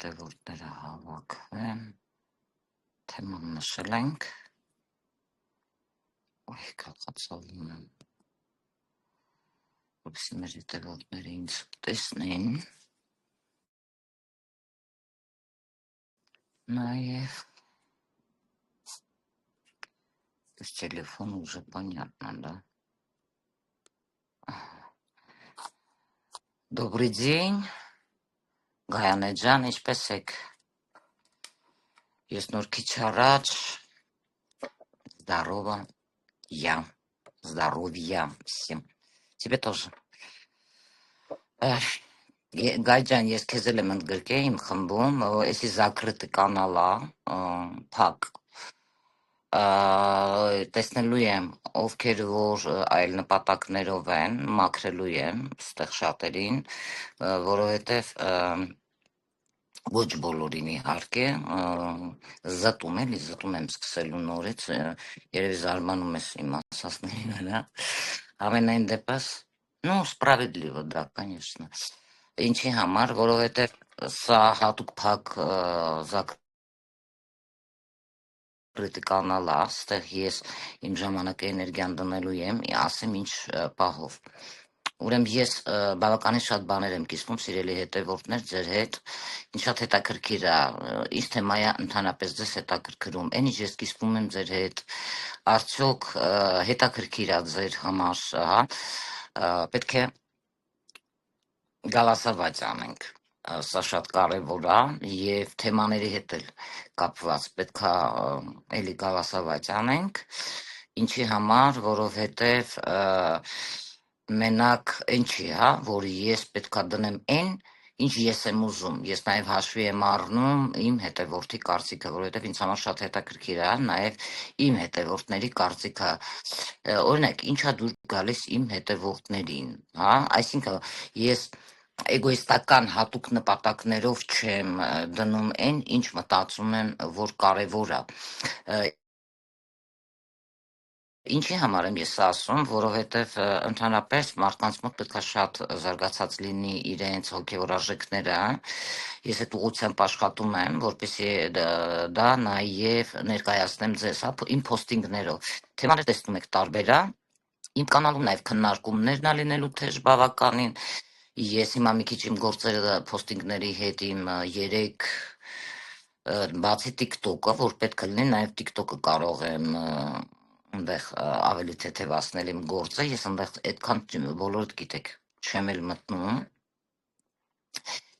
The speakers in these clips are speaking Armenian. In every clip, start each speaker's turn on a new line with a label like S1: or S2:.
S1: հետևորդները հավաքվեն, թեման նշել ենք, կացավում եմ, որպեսզի մեր հետևորդները ինձ տեսնեն, նաև без телефона уже понятно, да? Добрый день, Գայանե ջան, ինչպես եք? Ես նոր քիչ առաջ, здоровья всем. Тебе тоже. Գայ ջան, ես քեզ էլ եմ ընդգրկել իմ խմբում, էսի закрытый канал է, փակ, տեսնելու եմ, ովքեր որ այլ նպատակներով են, մաքրելու եմ ստեղ շատերին, որովհետև ոչ բոլորին իհարկե, զտում եմ սկսելու նորից, երևի զարմանում ես իմ ասածների վրա, ամենայն դեպս, սправедливо, да, конечно, ինչի համար, որովհետև սա հատուկ փակ закрытый канал է, ստեղ ես իմ ժամանակը էներգիան դնելու եմ, ասեմ ինչ պահով, ուրեմն ես բավականին շատ բաներ եմ կիսվում, սիրելի հետևորդներ, ձեր հետ, ինչ շատ հետաքրքիր է, ինչ թեմայա ընդհանրապես ձեզ հետաքրքրում, այն ինչ ես կիսվում եմ ձեր հետ, արդյոք հետաքրքիր է ձեր համար, պետք է գալասավաճ անենք, սա շատ կարևոր է և թեմաների հետ էլ կապված, պետք է էլի գալասավաճ անենք, ինչի համար, որովհետև մենակ այն չի, որ ես պետք է դնեմ այն, ինչ ես եմ ուզում, ես նաև հաշվի եմ առնում իմ հետևորդի կարծիքը, որովհետև ինձ համար շատ հետաքրքիր է, նաև իմ հետևորդների կարծիքը, օրինակ, ինչա դուր գալիս իմ հետևորդներին, այսինքն ես էգոիստական հատուկ նպատակներով չեմ դնում այն, ինչ մտածում եմ, որ կարևոր է, ինչի համար եմ ես ասում, որովհետև ընդհանրապես մարդկանց մոտ պետք է շատ զարգացած լինի իրենց հոգևոր արժեքները, ես այդ ուղղությամբ աշխատում եմ, որպեսզի դա նաև ներկայացնեմ ձեզ, իմ փոստինգներով, թեմաներ տեսնում եք տարբեր, իմ կանալում նաև քննարկումներն է լինելու թեժ բավականին, ես հիմա մի քիչ իմ գործերը փոստինգների հետ իմ 3 բացի TikTok-ը, որ պետք է լինի, նաև TikTok-ը կարող եմ ընդեղ ավելի թեթևացնել իմ գործը, ես ընդեղ այդքան բոլորդ գիտեք, չեմ էլ մտնում,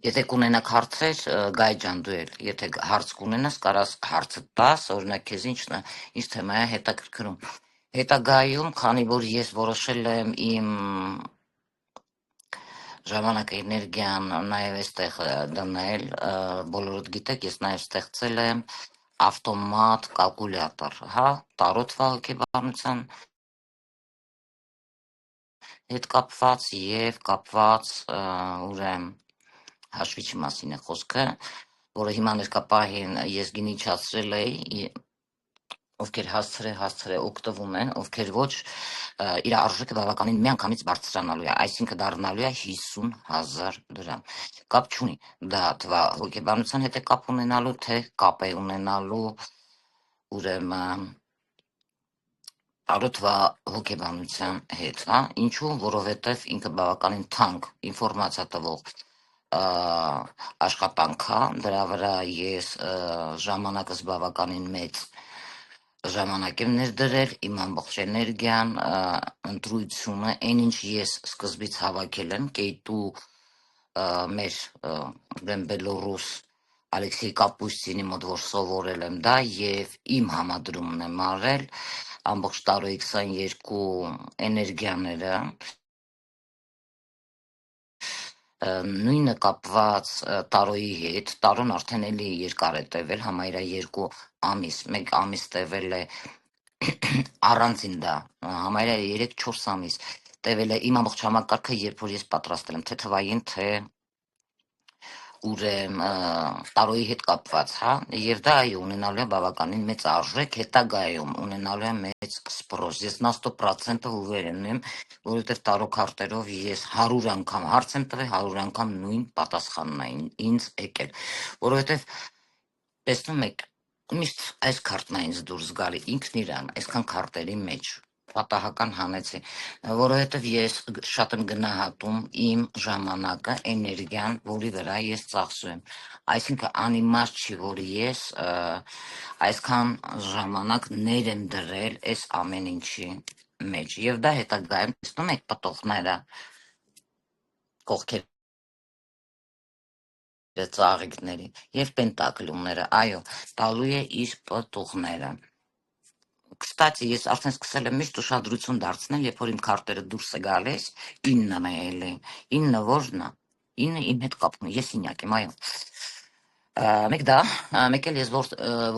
S1: եթե կունենաք հարցեր, Գայ ջան դու էլ, եթե հարց կունենաս, կարաս հարցը տաս, օրինակ քեզ ինչ թեմա է հետաքրքրում, հետագայում, քանի որ ես որոշել եմ իմ ժամանակը էներգիան նաև այստեղ դնել, բոլորդ գիտեք, ես նաև ստեղծել եմ ավտոմատ կալկուլյատոր, տարոթվա հոգեբանության հետ կապված և կապված ուրեմն հաշվիչի մասին է խոսքը, որը հիմա ներկապահին ես գինիչացրել էի, ովքեր հասցրե օգտվում են, ովքեր ոչ, իր արժեքը բավականին միանգամից բարձրանալու է, այսինքն դառնալու է 50,000 դրամ, կապ չունի, դա թվա հոգեբանության հետ է կապ ունենալու, թե կապ է ունենալու, ուրեմն տարոթվա հոգեբանության հետ, ինչու, որովհետև ինքը բավականին թանկ ինֆորմացիա տվող աշխատանք է, դրա վրա ես ժամանակս բավականին մեծ ժամանակ եմ ներդրել, իմ ամբողջ էներգիան, ընտրությունը, այն ինչ ես սկզբից հավաքել եմ, Կեյտու մեր Բելորուս Ալեքսեյ Կապուստինի մոտ, որ սովորել եմ դա և իմ համադրումն եմ արել, ամբողջ տարոյի 22 էներգիաները, նույնը կապված տարոյի հետ, տարոն արդեն էլի երկար է տևել, համարյա 2 ամիս, 1 ամիս տևել է առանցին դա, համարյա 3-4 ամիս տևել է իմ ամբողջ համակարգը, երբ որ ես պատրաստել եմ, թե թվային, թե ուրեմն տարոյի հետ կապված, հա, եւ դա այո ունենալու է բավականին մեծ արժեք, հետագայում ունենալու է մեծ սպրոս։ Ես նա 100% ուվերեն եմ, որովհետեւ տարո քարտերով ես 100 անգամ հարց եմ տվել, 100 անգամ նույն պատասխանն է ինձ եկել, որովհետեւ տեսնում եք, միշտ այս քարտն է ինձ դուրս գալի, ինքն իրան, այսքան քարտերի մեջ պատահական հանեցի, որովհետև ես շատ եմ գնահատում իմ ժամանակը, էներգիան, որի վրա ես ծախսում եմ։ Այսինքն անիմաստ չի, որ ես այսքան ժամանակ ներ եմ դրել այս ամեն ինչի մեջ։ Եվ դա հետագայում տեսնում եք պտուղները, կողքերը ծաղիկների եւ պենտակլումները, այո, տալու է իր պտուղները։ Կստացի, ես արդեն սկսել եմ միշտ ուշադրություն դարձնել, երբ որ իմ քարտերը դուրս է գալիս, 9-ն է էլի, 9-ը ո՞րն է, 9-ը իմ հետ կապ ունի, ես ինյակ եմ, այո։ Մեկ դա, մեկ էլ ես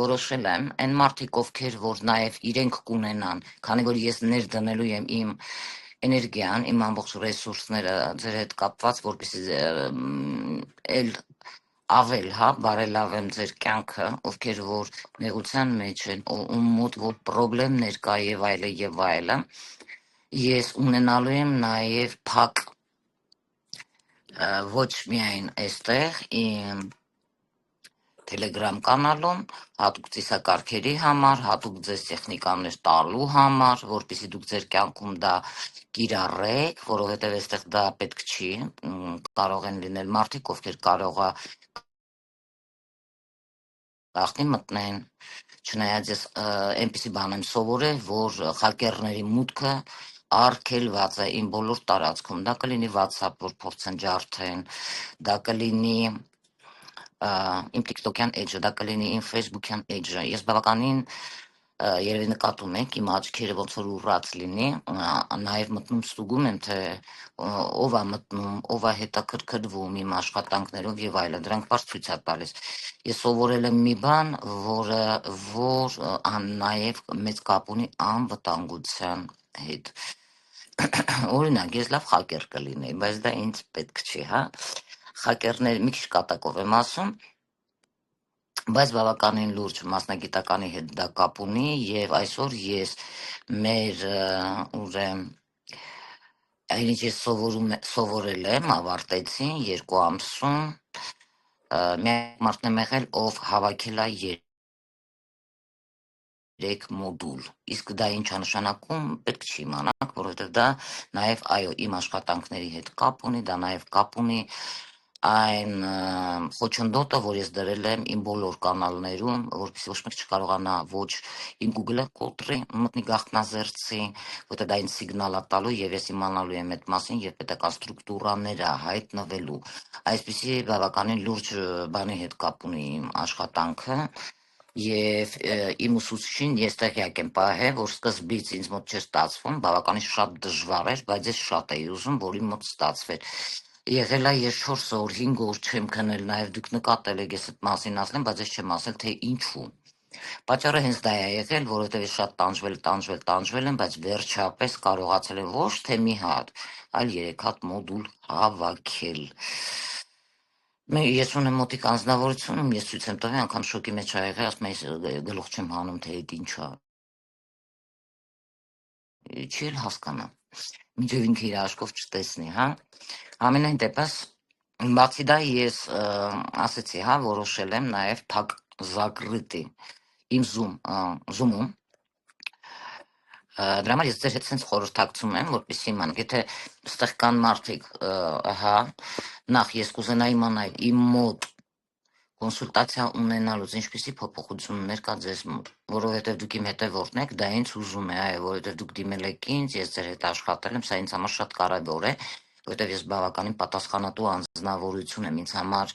S1: որոշել եմ, այն մարդիկ, ովքեր որ նաև իրենք կունենան, քանի որ ես ներդնելու եմ իմ էներգիան, իմ ամբողջ ռեսուրսները ձեր հետ կապված, որպեսզի էլ ավել, հա, բարելավեմ ձեր կյանքը, ովքեր որ նեղության մեջ են, ում մոտ որ պրոբլեմներ կա եւ այլը եւ այլը, ես ունենալու եմ նաեւ փակ ոչ միայն այստեղ իմ Telegram կանալում, հատուկ ծիսակարգերի համար, հատուկ ձեզ տեխնիկաներ տալու համար, որպեսզի դուք ձեր կյանքում դա կիրառեք, որովհետեւ այստեղ դա պետք չի, կարող են լինել մարդիկ, ովքեր կարողա գաղտնի մտնեն, չնայած ես այնպիսի բան եմ սովորել, որ հակերների մուտքը արգելված է իմ բոլոր տարածքում, դա կլինի WhatsApp, որ փորձեն ջարդեն, դա կլինի իմ TikTok-յան էջը, դա կլինի իմ Facebook-յան էջը, ես բավականին երևի նկատում եք, իմ աչքերը ոնց որ ուռած լինի, նաև մտնում ստուգում եմ, թե ով է մտնում, ով է հետաքրքրվում իմ աշխատանքներով եւ այլն, դրանք բարձ ցույց է տալիս։ Ես սովորել եմ մի բան, որ նաև մեծ կապ ունի անվտանգության հետ։ Օրինակ, ես լավ հակեր կլինեի, բայց դա ինձ պետք չի, հա։ Հակերներ մի քիչ կատակով եմ ասում, բայց բավականին լուրջ մասնագիտականի հետ դա կապ ունի եւ այսօր ես մեր ուրեմն այն ինչ ես սովորել եմ, ավարտեցի 2 ամսում միակ մարդն եմ եղել, ով հավաքել է 3 մոդուլ, իսկ դա ինչ է նշանակում, պետք չի իմանանք, որովհետև դա նաև այո իմ աշխատանքների հետ կապ ունի, դա նաև կապ ունի այն խոչընդոտը, որ ես դրել եմ իմ բոլոր կանալներում, որպեսզի ոչ մեկ չկարողանա ոչ իմ Google-ը կոտրի, մտնի գաղտնազերծի, որտեղ դա ինձ սիգնալ է տալու եւ ես իմանալու եմ այդ մասին եւ պետական ստրուկտուրաները հայտնվելու։ Այսպիսի բավականին լուրջ բանի հետ կապ ունի իմ աշխատանքը եւ իմ ուսուցչին ես տեղյակ եմ պահել, որ սկզբից ինձ մոտ չէր ստացվում, բավականին շատ դժվար էր, բայց ես շատ էի ուզում, որ իմ մոտ ստացվեր։ Եղել է ես 4 օր, 5 օր չեմ քնել, նաև դուք նկատել եք, ես այդ մասին ասեմ, բայց ես չեմ ասել, թե ինչու։ Պատճառը հենց դա է եղել, որովհետև ես շատ տանջվել եմ, բայց վերջապես կարողացել եմ ոչ թե մի հատ, այլ 3 հատ մոդուլ հավաքել։ Ես ունեմ մոտիկ անձնավորություն, ես ցույց եմ տվել, անգամ շոկի մեջ ա եղել, ասում եմ, ես գլուխ չեմ հանում, թե այդ ինչ է։ Չի էլ հասկանա։ Մինչև ինքը իր աչքով չտեսնի, հա։ Ամենայն դեպս բացի դա ես ասեցի, հա, որոշել եմ նաև փակ զակրիտի իմ Zoom-ում դրա համար ես ձեր հետ sense խորհրդակցում եմ, որպեսզի իմանաք, եթե այստեղ կան մարդիկ, հա, նախ ես կուզենայի իմանալ իմ մոտ կոնսուլտացիա ունենալուց ինչպիսի փոփոխություններ կա ձեզ մոտ, որովհետև դուք իմ հետևորդն եք, դա ինձ ուզում է, այո, որովհետև դուք դիմել եք ինձ, ես ձեր հետ աշխատել եմ, սա ինձ համար շատ կարևոր է, որովհետև ես բավականին պատասխանատու անձնավորություն եմ, ինձ համար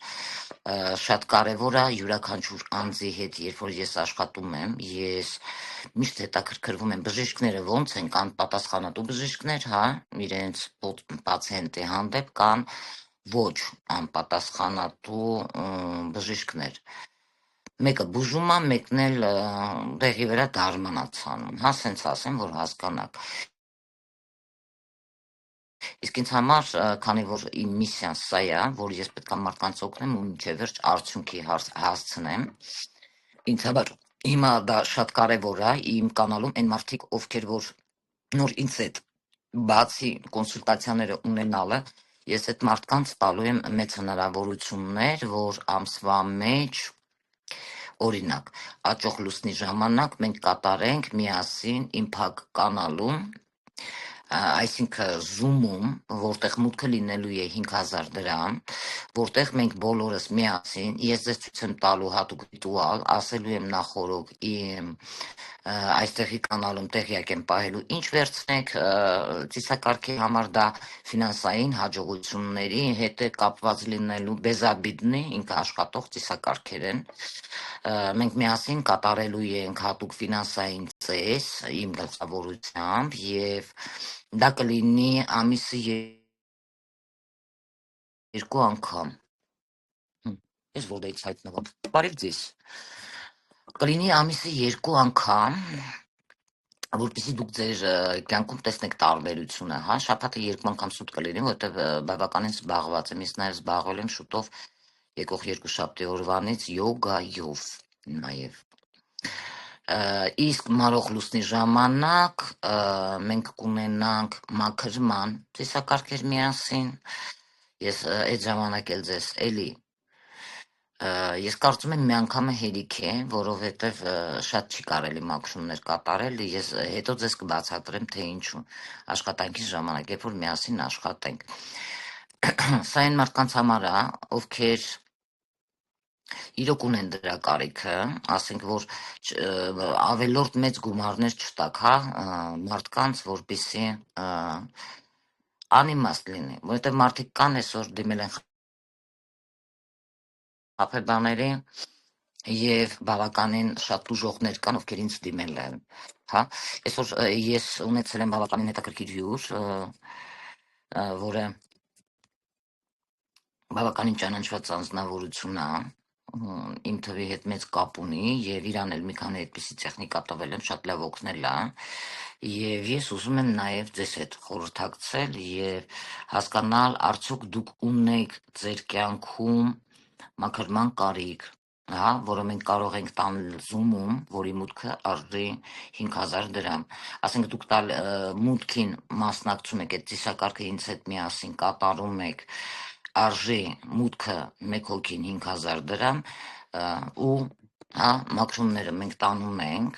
S1: շատ կարևոր է յուրաքանչյուր անձի հետ, երբ որ ես աշխատում եմ, ես միշտ հետաքրքրվում եմ բժիշկները ոնց են, կան պատասխանատու բժիշկներ, հա, իրենց պացիենտի հանդեպ կան ոչ անպատասխանատու բժիշկներ։ Մեկը բուժում է, մեկն էլ դեղի վրա դարմանացանում, հա, սենց ասեմ, որ հասկանաք։ Իսկ ինձ համար, քանի որ իմ միսիան սա է, որ ես պետք է մարդկանց օգնեմ ու մինչև վերջ արդյունքի հասցնեմ, ինձ համար հիմա դա շատ կարևոր է իմ կանալում այն մարդիկ, ովքեր որ նոր ինձ հետ բացի կոնսուլտացիաները ունենալը, ես այդ մարդկանց տալու եմ մեծ հնարավորություններ, որ ամսվա մեջ օրինակ աճող լուսնի ժամանակ մենք կատարենք միասին Impact կանալում, այսինքն Zoom-ում, որտեղ մուտքը լինելու է 5000 դրամ, որտեղ մենք բոլորս միասին, ես ձեզ ցույց եմ տալու հատուկ ռիտուալ, ասելու եմ նախորոք իմ այստեղի կանալում տեղյակ եմ պահելու, ինչ վերցնեք ծիսակարգի համար դա ֆինանսային հաջողությունների հետ է կապված լինելու, բեզաբիդնի ինքը աշխատող ծիսակարգեր են, մենք միասին կատարելու ենք հատուկ ֆինանսային ծես իմ գլխավորությամբ եւ դա կլինի ամիսը 2 անգամ։ Ես որտեղից հայտնվում։ Բարև ձեզ։ Կլինի ամիսը 2 անգամ, որպեսզի դուք ձեր կյանքում տեսնեք տարբերությունը, հա, շաբաթը 2 անգամ սուտ կլինի, որովհետև բավականին զբաղված եմ, ես նաև զբաղվել եմ շուտով եկող երկուշաբթի օրվանից յոգայով նաև։ Իսկ մարող լուսնի ժամանակ մենք կունենանք մաքրման ծիսակարգեր միասին, ես այդ ժամանակ էլ ձեզ էլի ես կարծում եմ մի անգամը հերիք է, որովհետև շատ չի կարելի մաքրումներ կատարել, ես հետո ձեզ կբացատրեմ, թե ինչու աշխատանքի ժամանակ, երբ որ միասին աշխատենք։ Սա այն մարդկանց համար է, ովքեր իրոք ունեն դրա կարիքը, ասենք որ ավելորդ մեծ գումարներ չտակ, հա, մարդկանց, որպեսզի անիմաստ լինի, որովհետև մարդիկ կան այսօր դիմել են խաբեբաների եւ բավականին շատ ուժողներ կան, ովքեր ինձ դիմել են, հա, այսօր ես ունեցել եմ բավականին հետաքրքիր հյուր, որը բավականին ճանաչված անձնավորություն է, իմ թվի հետ մեծ կապ ունի եւ իրան էլ մի քանի այդպիսի տեխնիկա տվել եմ, շատ լավ օգնել է եւ ես ուզում եմ նաեւ ձեզ հետ խորհրդակցել եւ հասկանալ արդյոք դուք ունեք ձեր կյանքում մաքրման կարիք, հա, որը մենք կարող ենք տանել Zoom-ում, որի մուտքը արժի 5000 դրամ, ասենք դուք մուտքին մասնակցում եք, այդ ծիսակարգը ինձ հետ միասին կատարում եք, արժի մուտքը մեկ հոգին 5000 դրամ ու հա, մաքրումները մենք տանում ենք,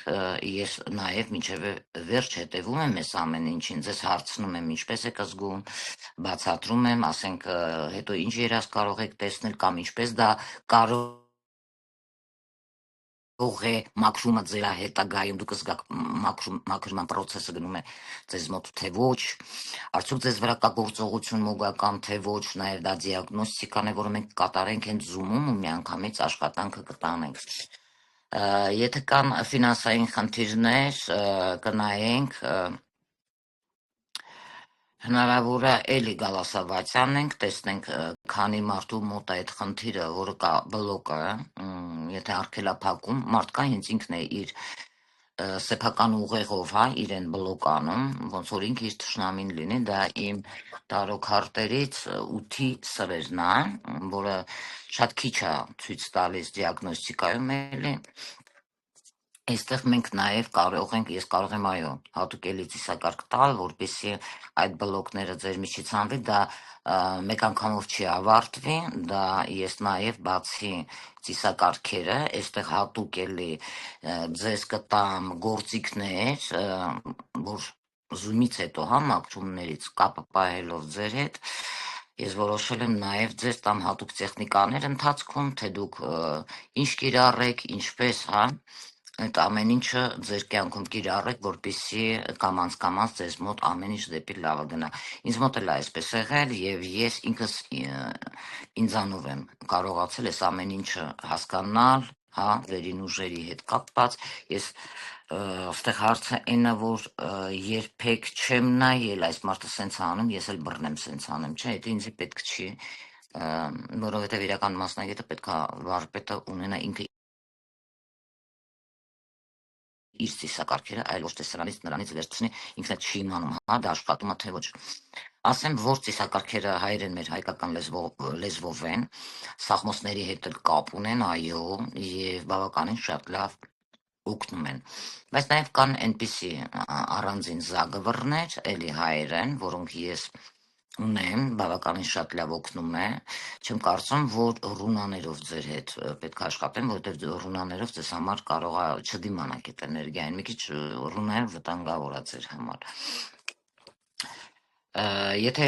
S1: ես նաև մինչև վերջ հետևում եմ այս ամեն ինչին, ձեզ հարցնում եմ ինչպես եք զգում, բացատրում եմ, ասենք հետո ինչ երազ կարող եք տեսնել կամ ինչպես դա կարող է մաքրումը ձեր հետագայում դուք զգաք մաքրման process-ը գնում է ձեզ մոտ թե ոչ, արդյոք ձեզ վրա կա գործողություն մոգական թե ոչ, նաև դա դիագնոստիկան է, որը մենք կատարենք հենց Zoom-ում ու միանգամից աշխատանքը կտանենք։ Եթե կան ֆինանսային խնդիրներ, կնայենք, հնարավոր է էլի գալասավացյանենք, տեսնենք քանի մարդու մոտ է այդ խնդիրը, որը կա բլոկը, եթե արգելափակում, մարդկա հենց ինքն է իր սեփական ուղեղով, հա, իրեն բլոկանում, ոնց որ ինքը իր թշնամին լինի, դա իմ տարոքարտերից 8-ի սրերն է, որը շատ քիչ է ցույց տալիս դիագնոստիկայում էլի։ Այստեղ մենք նաև կարող ենք, ես կարող եմ այո, հատուկ էլի ծիսակարգ տալ, որպեսզի այդ բլոկները ձեր միջից հանվի, դա մեկ անգամով չի ավարտվի, դա ես նաև բացի ծիսակարգերը, այստեղ հատուկ էլի ձեզ կտամ գործիքներ, որ Zoom-ից հետո, հա, մաքրումներից կապը պահելով ձեր հետ, ես որոշել եմ նաև ձեզ տամ հատուկ տեխնիկաներ ընթացքում, թե դուք ինչ կիրառեք, ինչպես, հա, այդ ամեն ինչը ձեր կյանքում կիրառեք, որպեսզի կամաց ձեզ մոտ ամեն ինչ դեպի լավը գնա։ Ինձ մոտ էլ այսպես եղել եւ ես ինքս ինձանով եմ կարողացել այս ամեն ինչը հասկանալ, հա, վերին ուժերի հետ կապված։ Ես այստեղ հարցը այնա, որ երբեք չեմ նայել այս մարդը սենց անում, ես էլ բռնեմ սենց անեմ, չէ, դա ինձ պետք չի, որովհետեւ իրական մասնագետը պետք է վարպետը ունենա ինքը իր ծիսակարգերը, այլ ոչ թե սրանից նրանից վերցնի, ինքն էլ չի իմանում, հա, դա աշխատում է թե ոչ։ Ասեմ, որ ծիսակարգերը հայերեն մեր հայկական լեզվով են, սաղմոսների հետ էլ կապ ունեն, այո, եւ բավականին շատ լավ օգնում են։ Բայց նաև կան այնպիսի առանձին զագվռներ, էլի հայերեն, որոնք ես ունեմ, բավականին շատ լավ օգնում է։ Չեմ կարծում, որ ռունաներով ձեր հետ պետք է աշխատեմ, որովհետև ռունաներով ձեզ համար կարող է չդիմանաք այդ էներգիային, մի քիչ ռունայով վտանգավոր է ձեր համար։ Եթե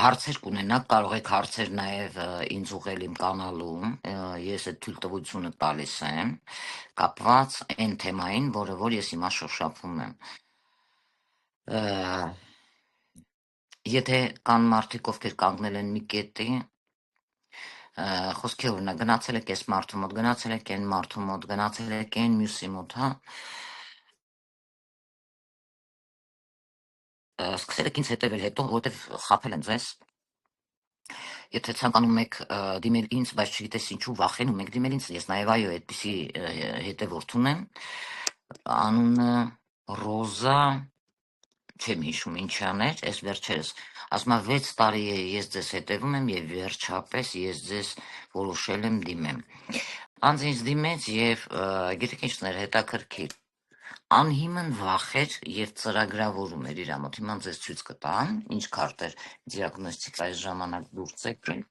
S1: հարցեր կունենաք, կարող եք հարցեր նաև ինձ ուղղել իմ կանալում, ես այդ թույլտվությունը տալիս եմ, կապված այն թեմային, որը որ ես հիմա շոշափում եմ։ Եթե կան մարդիկ, ովքեր կանգնել են մի կետի, խոսքի օրինակ գնացել եք այս մարդու մոտ, գնացել եք այն մարդու մոտ, գնացել եք այն մյուսի մոտ, հա, սկսել եք ինձ հետևել հետո, որովհետև խաբել են ձեզ։ Եթե ցանկանում եք դիմել ինձ, բայց չգիտես ինչու վախենում եք դիմել ինձ, ես նաև այո, այդպիսի հետևորդ ունեմ, անունը Ռոզա, չեմ հիշում ինչան էր, այս վերջերս, ասում 6 տարի է ես ձեզ հետևում եմ եւ վերջապես ես ձեզ որոշել եմ դիմեմ։ Անձ ինձ դիմեց եւ գիտեք ինչն էր հետաքրքիր, անհիմն վախեր եւ ծրագրավորում էր իր մոտ, հիմա ձեզ ցույց կտամ, ինչ քարտեր դիագնոստիկ այս ժամանակ դուրս եկել,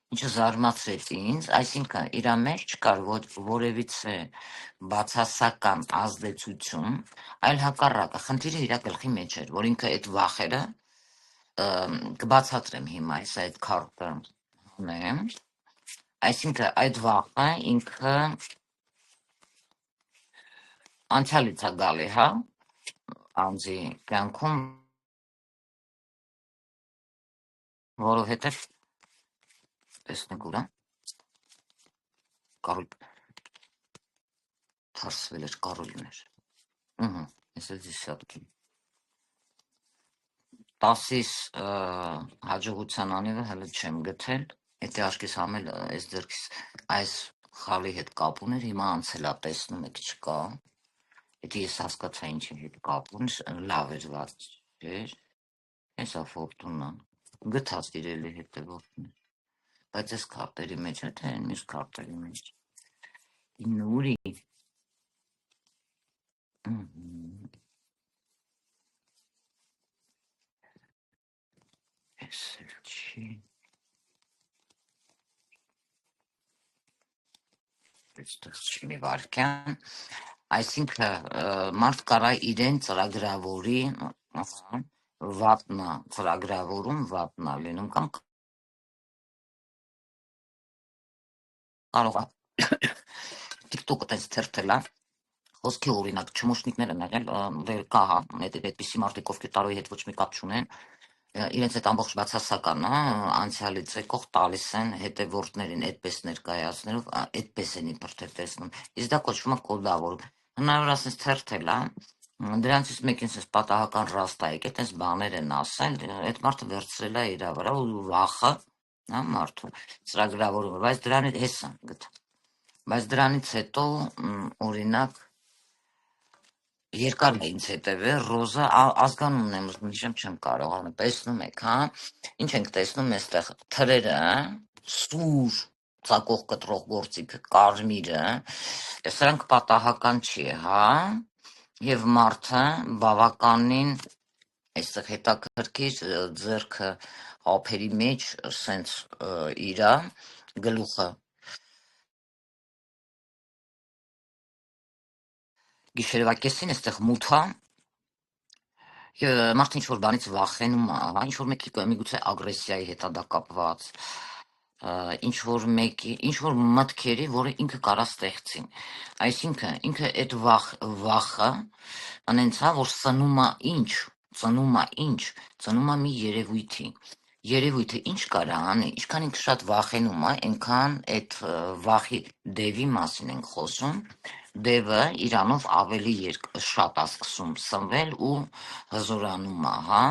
S1: ինչը զարմացրեց ինձ, այսինքն իր մեջ չկար որևիցե բացասական ազդեցություն, այլ հակառակը, խնդիրը իր գլխի մեջ էր, որ ինքը այդ վախերը կբացատրեմ հիմա, այս այդ քարտը ունեմ, այսինքն այդ վախը ինքը անցյալից է գալի, հա, անձի կյանքում, որովհետև տեսնեք ուրա, կարոլ թարսվել էր, կարոլներ, ես էլ դիսատքի, 10-ից հաջողության անիվը հələ չեմ գտել, եթե աշկիս համել այս ձերքիս, այս խալի հետ կապ ուներ, հիմա անցել է տեսնում եք չկա, եթե ես հասկացա ինչի հետ կապ ունի, լավ էր ված չէր, հեսա ֆորտունան, գտած իրելի հետևորդն է, բայց այս քարտերի մեջ է, թե այն մյուս քարտերի մեջ, նուրի, ես էլ չի, այստեղ չի մի վարկյան, այսինքն մարդ կարա իրեն ծրագրավորի, վատնա ծրագրավորում, վատնա լինում կամ կարող է TikTok-ը տես թերթել է, խոսքի օրինակ չմուշնիկներ են եղել, դեր կա հա, այդպիսի մարդիկ, ովքեր տարոյի հետ ոչ մի կապ չունեն, իրենց այդ ամբողջ բացասական անցյալից եկող տալիս են հետևորդներին այդպես ներկայացնելով, այդպես են իբր թե տեսնում, իսկ դա կոչվում է կոդավորում, հնարավոր ասես թերթել է, դրանցից մեկին ասես պատահական ռաստա եկել, այդպես բաներ են ասել, այդ մարդը վերցրել է իր վրա ու վախը, հա, մարդու ծրագրավորումը, բայց դրանից հեսա գտա, բայց դրանից հետո օրինակ երկար է ինձ հետևել, Ռոզա ազգանունն եմ ուզում, հիշեմ չեմ կարող, տեսնում եք, հա, ինչ ենք տեսնում այստեղ, թրերը, սուր, ծակող կտրող գործիք, կարմիրը, սրանք պատահական չի, հա, եւ մարդը բավականին այստեղ հետաքրքիր ձեռքը ափերի մեջ սենց իրա գլուխը գիշերվա կեսին այստեղ մութա, մարդը ինչ-որ բանից վախենում է, ինչ-որ մեկի միգուցե ագրեսիայի հետ է դա կապված, ինչ-որ մտքերի, որը ինքը կարա ստեղծի, այսինքն ինքը այդ վախը անենց հա, որ ծնում է մի երևույթը ինչ կարա անի, ինչքան ինքը շատ վախենում է, այնքան այդ վախի դևի մասին ենք խոսում, դևը իրանով ավելի շատ է սկսում սնվել ու հզորանում է, հա,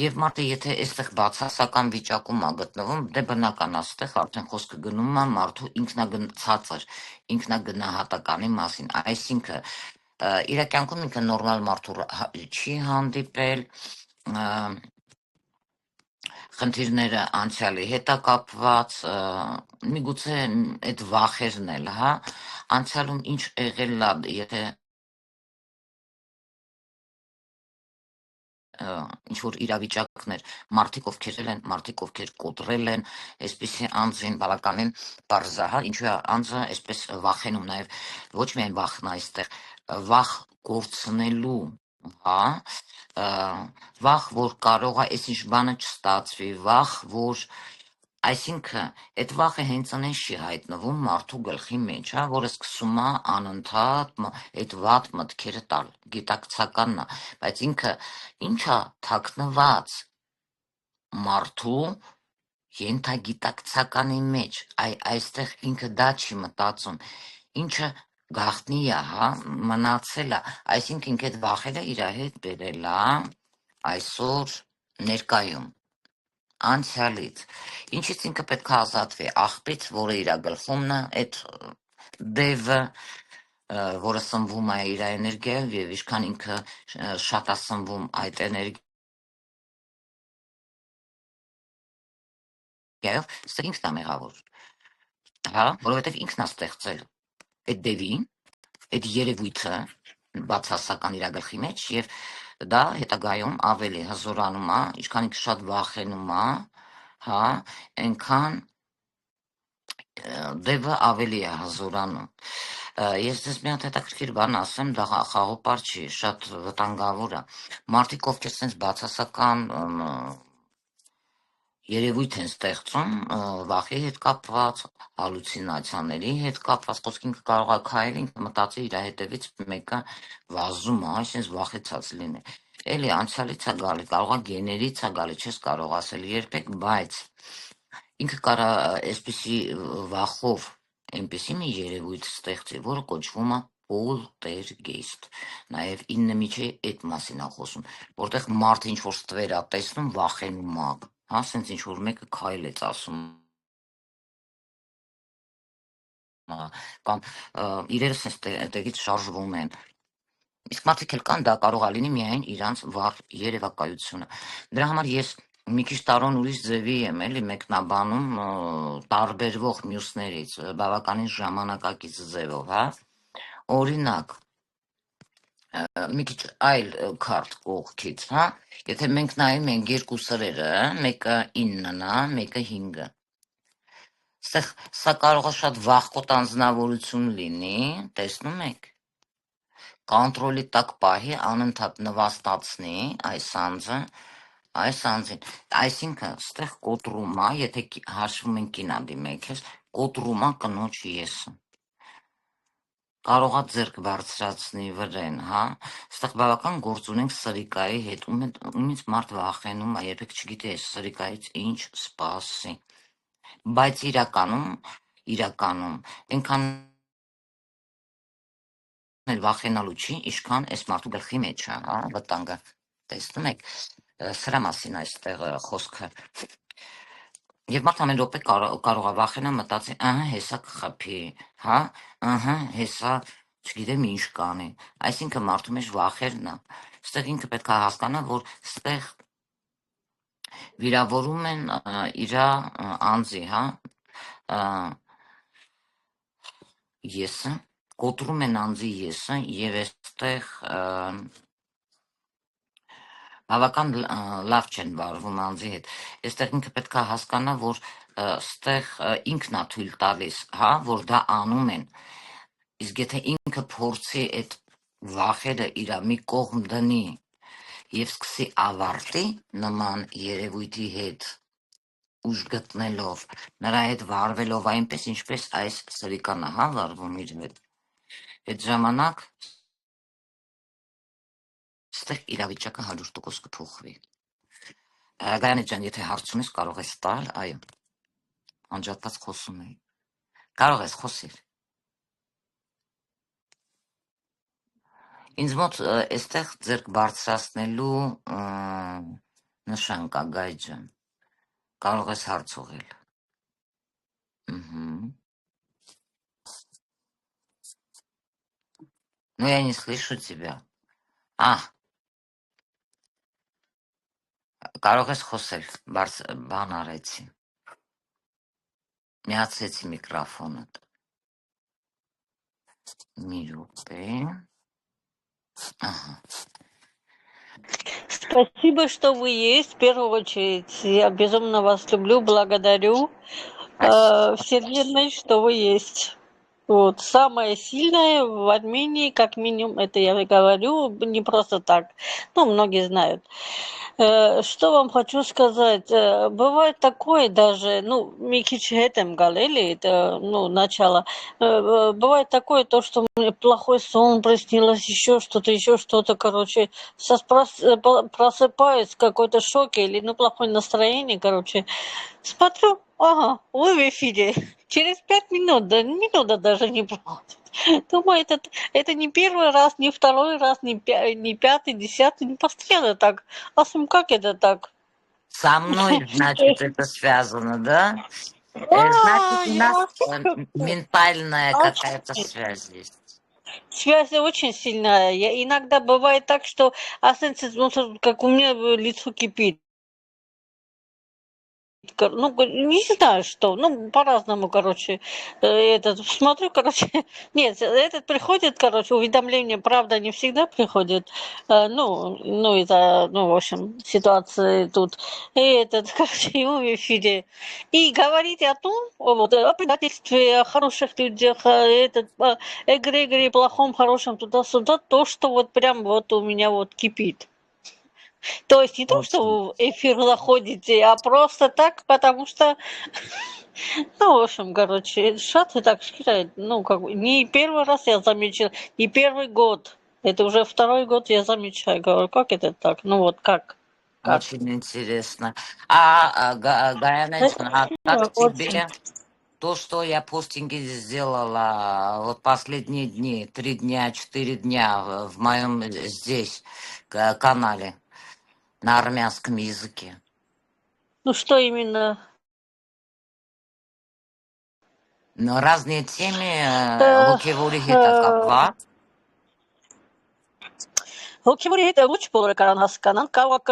S1: եւ մարդը եթե այստեղ բացասական վիճակում է գտնվում, դե բնական է, այստեղ արդեն խոսքը գնում է մարդու ինքնագնահատականի մասին, այսինքն իր կյանքում ինքը նորմալ մարդու չի հանդիպել, խնդիրները անցյալի հետ է կապված, միգուցե այդ վախերն էլ, հա, անցյալում ինչ եղել լավ, եթե ինչ որ իրավիճակներ, մարդիկ ովքեր են, մարդիկ ովքեր կոտրել են, այսպեսի անձին բավականին բարձահա, ինչու է անձը այսպես վախենում, նաև ոչ միայն վախն է այստեղ, վախ կորցնելու, հա, վախ, որ կարող է այսինչ բանը չստացվի, վախ, որ այսինքն այդ վախը հենց այնպես չի հայտնվում մարդու գլխի մեջ, հա, որը սկսում է անընդհատ այդ վատ մտքերը տալ, գիտակցականն է, բայց ինքը ինչա թաքնված մարդու ենթագիտակցականի մեջ, այստեղ ինքը դա չի մտածում, ինչը գաղտնի է, հա, մնացել է, այսինքն ինքը այդ վախերը իր հետ բերել է այսօր ներկայում, անցյալից, ինչից ինքը պետք է ազատվի աղբից, որը իր գլխումն է, այդ դևը, որը սնվում է իր էներգիայով եւ ինչքան ինքը շատ է սնվում այդ էներգիայով, սա ինքն է մեղավոր, հա, որովհետեւ ինքն է ստեղծել այդ դևին, այդ երևույթը բացասական իր գլխի մեջ եւ դա հետագայում ավելի հզորանում է, ինչքան ինքը շատ վախենում է, հա, այնքան դեպը ավելի է հզորանում։ Ես ձեզ մի հատ հետաքրքիր բան ասեմ, դա խաղոպար չի, շատ վտանգավոր է։ Մարդիկ ովքեր sense բացասական երևույթ են ստեղծում վախի հետ կապված, հալուցինացիաների հետ կապված, խոսքը ինքը կարող է քայլել, ինքը մտածի իր հետևից մեկը վազում է, այսինքն վախեցած լինի։ Էլի անցյալից է գալի, կարող է գեներից է գալի, չես կարող ասել երբեք, բայց ինքը կարա այսպիսի վախով այնպիսի մի երևույթ ստեղծի, որը կոչվում է պոլտերգեյստ։ Նաև 9 միջի այդ մասին է խոսում, որտեղ մարդը ինչ որ ստվեր է տեսնում, վախենում է, հա, սենց ինչ որ մեկը քայլեց ասում կամ իրերը սենց տեղից շարժվում են։ Իսկ մարդիկ էլ կան, դա կարող է լինի միայն իրանց վառ երևակայությունը։ Դրա համար ես մի քիչ տարոն ուրիշ ձևի եմ էլի մեկնաբանում տարբերվող մյուսներից, բավականին ժամանակակից ձևով, հա։ Օրինակ, մի քիչ այլ քարտ կողքից, հա։ Եթե մենք նայում ենք երկու սրերը, մեկը 9-ն է, մեկը 5-ը։ Սա կարող է շատ վախկոտ անձնավորություն լինի, տեսնում եք։ Կոնտրոլի տակ պահի, անընդհատ նվաստացնի այս անձին, այսինքն ստեղ կոտրում է, եթե հաշվում ենք կինա դիմեք, կոտրում է կնոջ եսը, կարող է ձեռք բարձրացնի վրեն, հա, ստեղ բավական գործ ունենք սրիկայի հետ, ումից մարդ վախենում է, երբեք չգիտի այս սրիկայից ինչ սպասի, բայց իրականում, այնքան վախենալու չի, ինչքան այս մարդու գլխի մեջ է, հա, վտանգը, տեսնում եք, սրա մասին այստեղ խոսքը։ Եվ մարդ ամեն րոպե կարող է վախենա մտածի, հեսա կխփի, հա, հեսա չգիտեմ ինչ կանի, այսինքն մարդու մեջ վախերն է, ստեղ ինքը պետք է հասկանա, որ ստեղ վիրավորում են իր անձի, հա, եսը, կոտրում են անձի եսը եւ այստեղ բավական լավ չեն վարվում անձի հետ։ Այստեղ ինքը պետք է հասկանա, որ ստեղ ինքն է թույլ տալիս, հա, որ դա անում են։ Իսկ եթե ինքը փորձի այդ վախերը իր մի կողմ դնի եւ սկսի ավարտի նման երևույթի հետ ուժ գտնելով, նրա հետ վարվելով այնպես, ինչպես այս սրիկանը, հա, վարվում իր հետ։ Այդ ժամանակ ստեղ իրավիճակը 100% կփոխվի։ Գայանե ջան, եթե հարց ունես, կարող ես տալ, այո։ Անջատված խոսում էի։ Կարող ես խոսել։ Ինձ մոտ այստեղ ձեռք բարձրացնելու նշան կա, Գայ ջան։ Կարող ես հարց ուղղել։ Ну, я не слышу тебя. А, կարող ես խոսել, բան արեցի, միացեցի միկրոֆոնդ, մի րոպե, ահա,
S2: Спасибо, что вы есть. В первую очередь, я безумно вас люблю, благодарю Вселенной, что вы есть. Вот. Самое сильное в Армении, как минимум, это я говорю, не просто так. Ну, многие знают. Что вам хочу сказать? Бывает такое даже, ну, Микич Хетем Галели, это, ну, начало. Бывает такое, то, что мне плохой сон приснилось, еще что-то, короче. Сейчас просыпаюсь в какой-то шоке или, ну, плохое настроение, короче. Смотрю, ага, вы в эфире. Через 5 минут, да минута даже не проходит. Думаю, это не первый раз, не второй раз, не пятый, десятый, не постоянно так. А как это так?
S1: Со мной, значит, это связано, да? Значит, у
S2: Я
S1: нас
S2: вообще
S1: ментальная какая-то
S2: очень.
S1: связь есть.
S2: Связь очень сильная. Иногда бывает так, что, ну, как у меня лицо кипит. Ну, не знаю что, ну, по-разному, короче, смотрю, короче, нет, этот приходит, короче, уведомление, правда, не всегда приходит, ну, из-за, ну, в общем, ситуации тут, и этот, короче, ему в эфире, и говорит о том, вот, о предательстве, о хороших людях, о эгрегоре, плохом, хорошем, туда-сюда, то, что вот прям вот у меня вот кипит. То есть не то, что
S1: Очень.
S2: вы в эфир заходите, а просто так, потому что, ну, в общем, короче, шаты так считают, ну, как бы, не первый раз я заметила, не первый год, это уже второй год я замечаю, говорю, как это так, ну, вот как?
S1: Очень интересно. Гаяночка, а как
S2: Очень.
S1: тебе то, что я постинги сделала вот последние дни, 3 дня, 4 дня в моем здесь канале на армянском языке?
S2: Ну, что именно?
S1: Но разные темы,
S2: Э,
S1: հոգևորի հետ է
S2: э,
S1: կապված,
S2: Հոգևորի հետ ոչ բոլորը կարան հասկանան, կարող է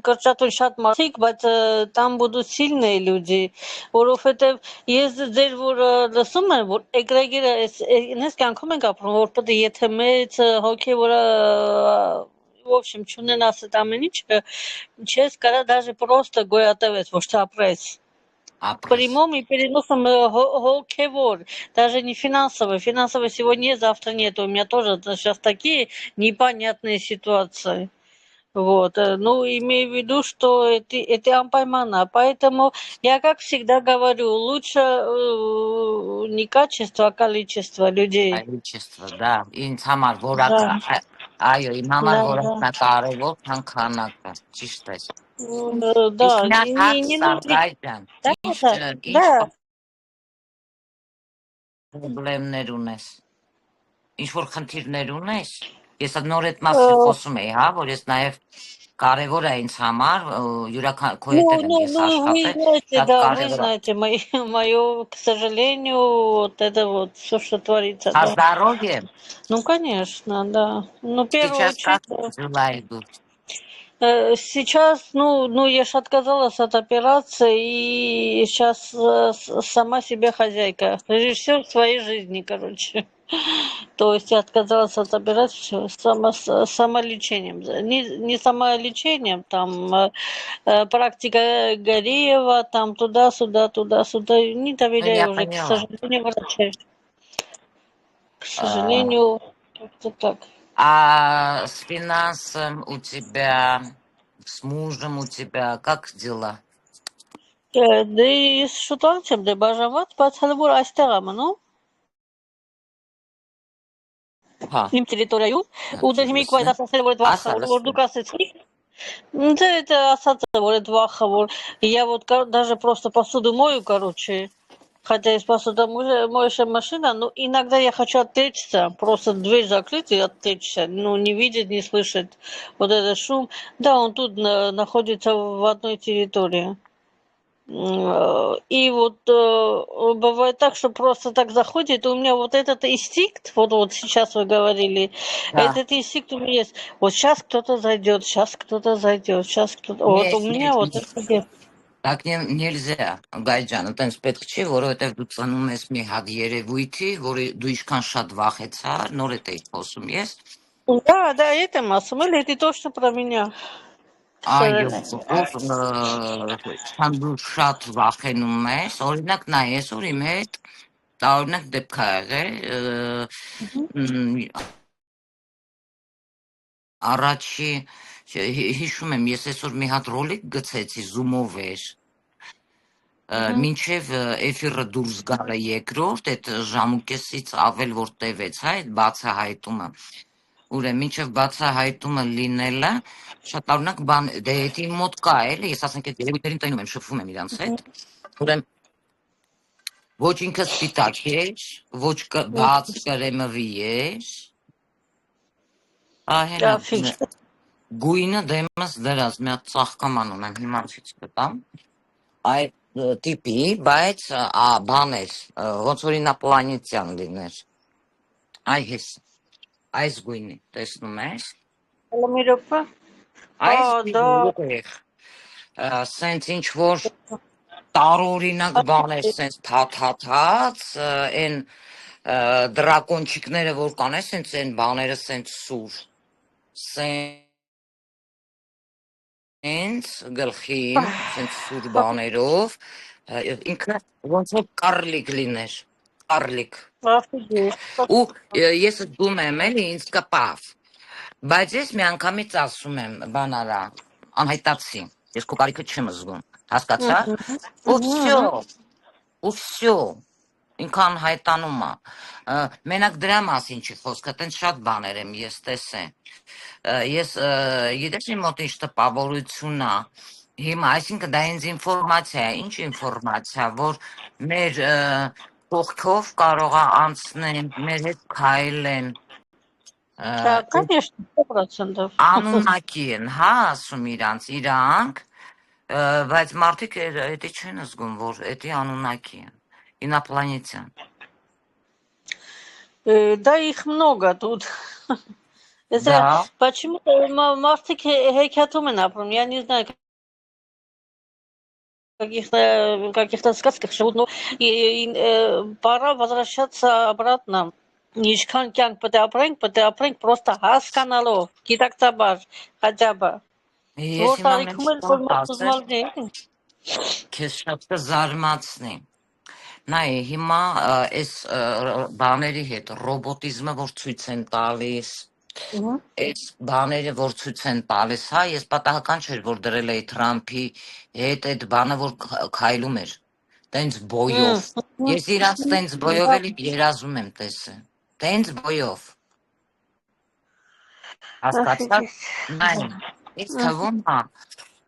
S2: կրճատվի շատ մարդիկ, բայց там будут сильные люди, որովհետև ես ձեր որ լսում եմ, որ էգրեգերը այս կյանքում ենք ապրում, որ պետք է եթե մեծ հոգևորը в общем, չունենաս այդ ամեն ինչը, չես կարա даже просто գոյատևես, ոչ թե ապրես
S1: ապրես։
S2: прямом и переносом Холкевор, даже не финансово. Финансово сегодня есть, завтра нет. У меня тоже сейчас такие непонятные ситуации. Вот. Ну, имею в виду, что это ампаймана. Поэтому я, как всегда говорю, лучше не качество, а количество людей.
S1: Количество, да, ինձ համար
S2: Да,
S1: այո, իմ համար
S2: да, да.
S1: որակնակարևոր, քան քանակը, ճիշտ է։ Իսկ
S2: Да,
S1: մի հատ հարց
S2: не
S1: տամ,
S2: нужно.
S1: Գայդյան,
S2: Да, да,
S1: ինչ
S2: да.
S1: պրոբլեմներ ունես, ինչ որ խնդիրներ ունես, ես նոր այդ մասին
S2: Э,
S1: խոսում էի, հա, որ ես նաև կարևոր է ինձ համար, քո
S2: Ну,
S1: հետ եմ
S2: ну,
S1: ես
S2: ну, вы
S1: աշխատել,
S2: знаете,
S1: շատ
S2: да, вы
S1: կարևոր է։
S2: знаете, мое, к сожалению, вот это вот все, что творится, да.
S1: Հազարով եմ,
S2: Ну, конечно, да. Ну, в первую
S1: сейчас
S2: очередь,
S1: как July идут,
S2: сейчас, ну, я же отказалась от операции, и сейчас сама себе хозяйка, режиссер своей жизни, короче. То есть я отказалась от операции самолечением. Не самолечением, там практика Гореева, там туда-сюда, туда-сюда. Не
S1: ну я
S2: доверяю уже, к
S1: поняла.
S2: сожалению, врачей. К
S1: А,
S2: сожалению, как-то так.
S1: А с финансом у тебя, с мужем у тебя, как дела?
S2: Դե ես շուտով չեմ դե բաժանված, բայց հələ որ այստեղ եմ մնում,
S1: Հա,
S2: իմ տերիտորիայում, ու դե հիմիկ
S1: интересно.
S2: բայց ասացել որ այդ վախը,
S1: Ասա,
S2: որ
S1: լսում։
S2: դուք ասեցիք, да это ասած է որ այդ ваха, որ я вот даже просто посуду мою, короче, хотя из моющая машина, но иногда я хочу отвлечься, просто дверь закрыть и отвлечься, ну, не видеть, не слышать вот этот шум. Да, он тут находится в одной территории. И вот бывает так, что просто так заходит, и у меня вот этот инстинкт, вот сейчас вы говорили,
S1: Да.
S2: этот инстинкт у меня есть. Вот сейчас кто-то зайдет, сейчас кто-то зайдет, сейчас кто-то. Вот у
S1: Нет,
S2: меня
S1: нет,
S2: вот
S1: нет.
S2: это есть.
S1: Так нельзя, Գայջան, այտենց պետք չի, որովհետև դու ծնում ես մի հատ երևույթի, որի դու ինչքան շատ վախեցար, նոր էի խոսում ես,
S2: Да, да, это масса. Это точно про меня, к
S1: այո,
S2: сожалению.
S1: ով քան դու շատ վախենում ես, օրինակ նա ես որ իմ հետ տարօրինակ դեպք ա եղել, առաջի հիշում եմ, ես այսօր մի հատ ռոլիկ գցեցի Zoom-ով էր, մինչև էֆիրը դուրս գալը երկրորդ, այդ ժամուկեսից ավել որ տևեց, հա, այդ բացահայտումը, ուրեմն մինչև բացահայտումը լինելը, շատ տարօրինակ բան, դե դա իմ մոտ կա էլի, ես ասենք այդ երևույթներին տենում եմ, շփվում եմ իրանց հետ, ուրեմն ոչ ինքը սպիտակ էր, ոչ բաց կրեմվի էր, ահենա
S2: Офигеть.
S1: գույնը դեմս դրած, մի հատ ծաղկաման ունեմ, հիմա ցույց կտամ, այդ տիպի, բայց բան էր, ոնց որ ինապլանետյան լիներ, այս գույնի, տեսնում ես,
S2: Ламирёпа?
S1: այս
S2: Да.
S1: գույնի սենց ինչ որ տարօրինակ բաներ, սենց թաթաթած, այն դրակոնչիկները որ կան, սենց այն բաները սենց սուր, սենց գլխին, սենց սուր բաներով, ինքը ոնց որ կարլիկ լիներ, կարլիկ,
S2: Офигеть.
S1: ու ես դում եմ էլի, ինձ կպավ, բայց ես մի անգամից ասում եմ, բան արա, անհայտացի, ես քո կարիքը չեմ զգում, հասկացա, ու վсё, ինքան հայտանում է, մենակ դրա մասին չի խոսքը, տենց շատ բաներ եմ ես տեսել, ես գիտես իմ մոտ ինչ տպավորություն է, հիմա, այսինքն դա ինձ ինֆորմացիա է, ինչ ինֆորմացիա, որ մեր կողքով կարող է անցնեն, մեր հետ քայլեն,
S2: Да, конечно, 100%.
S1: անունակի են, հա, ասում իրանք, բայց մարդիկ էդի չեն զգում, որ էդի անունակի են, ինապլանետյան.
S2: Да, их много тут. Это
S1: Да.
S2: почему-то мартик хейкатумен апрум. Я не знаю, каких-то сказках живут, но пора возвращаться обратно. Ишкан кянг ПТА-прենք просто հասկանալով, գիտակցաբար, хотя бы.
S1: Ես
S2: Որ
S1: հիմա
S2: տարիքում
S1: մեջ
S2: էլ որ
S1: կան
S2: մենք
S1: ասել,
S2: ուզմալ դենք։
S1: քեզ շատ կզարմացնի. Նայ, հիմա այս բաների հետ, ռոբոտիզմը, որ ցույց են տալիս, այս բաները, որ ցույց են տալիս, հա, ես պատահական չէր, որ դրել էի Թրամփի հետ այդ բանը, որ քայլում էր, տենց բոյով, ես իրանց տենց բոյով էլի երազում եմ տեսել, տենց բոյով, հասկացար,
S2: Офигеть.
S1: նայ, ինձ թվում է,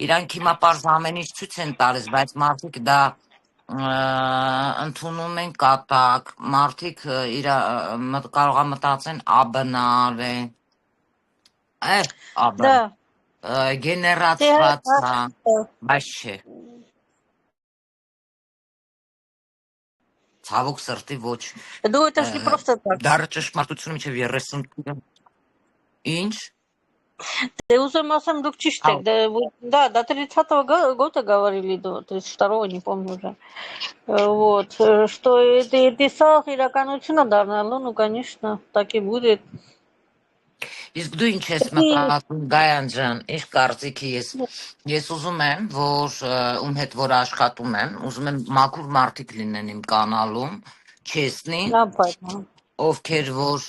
S1: իրանք հիմա պարզ ամեն ինչ ցույց են տալիս, բայց մարդիկ դա ընդունում են կատակ, մարդիկ կարող է մտածեն աբնար է, աբն,
S2: Да.
S1: գեներացված է, բայց չէ, ցավոք սրտի ոչ,
S2: Ну, это ж не просто так.
S1: դառը ճշմարտությունը մինչև 30 ինչ,
S2: Ты уже массам дукчиштек, да, до 30-го года говорили, до 32-го, не помню уже. Вот, что эти сах իրականությունը դառնալու, ну, конечно, так и будет.
S1: իսկ դու ինչ ես մտածում Գայան ջան, ինչ կարծիքի ես ուզում եմ, որ ում հետ որ աշխատում եմ, ուզում եմ մաքուր մարդիկ լինեն իմ կանալում, չեսնի, ովքեր որ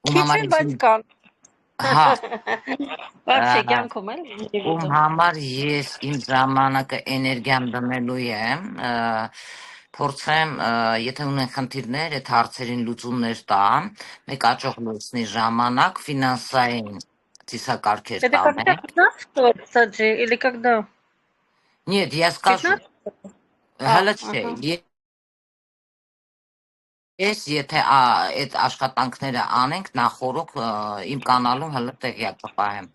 S1: ում համար
S2: Քիչ բայց կան։
S1: հա,
S2: Вообще կյանքում էլ
S1: ում համար ես իմ ժամանակը էներգիան դնելու եմ, փորձեմ, եթե ունեն խնդիրներ, այդ հարցերին լուծումներ տամ, մեկ աճող լուսնի ժամանակ ֆինանսային ծիսակարգեր
S2: Это когда
S1: տանեմ։
S2: 15-го, кстати, или когда?
S1: Нет, я скажу,
S2: 15-го?
S1: հələ չէ, Ես եթե այդ աշխատանքները անենք նախորոք իմ կանալում հələ տեղյակ կպահեմ։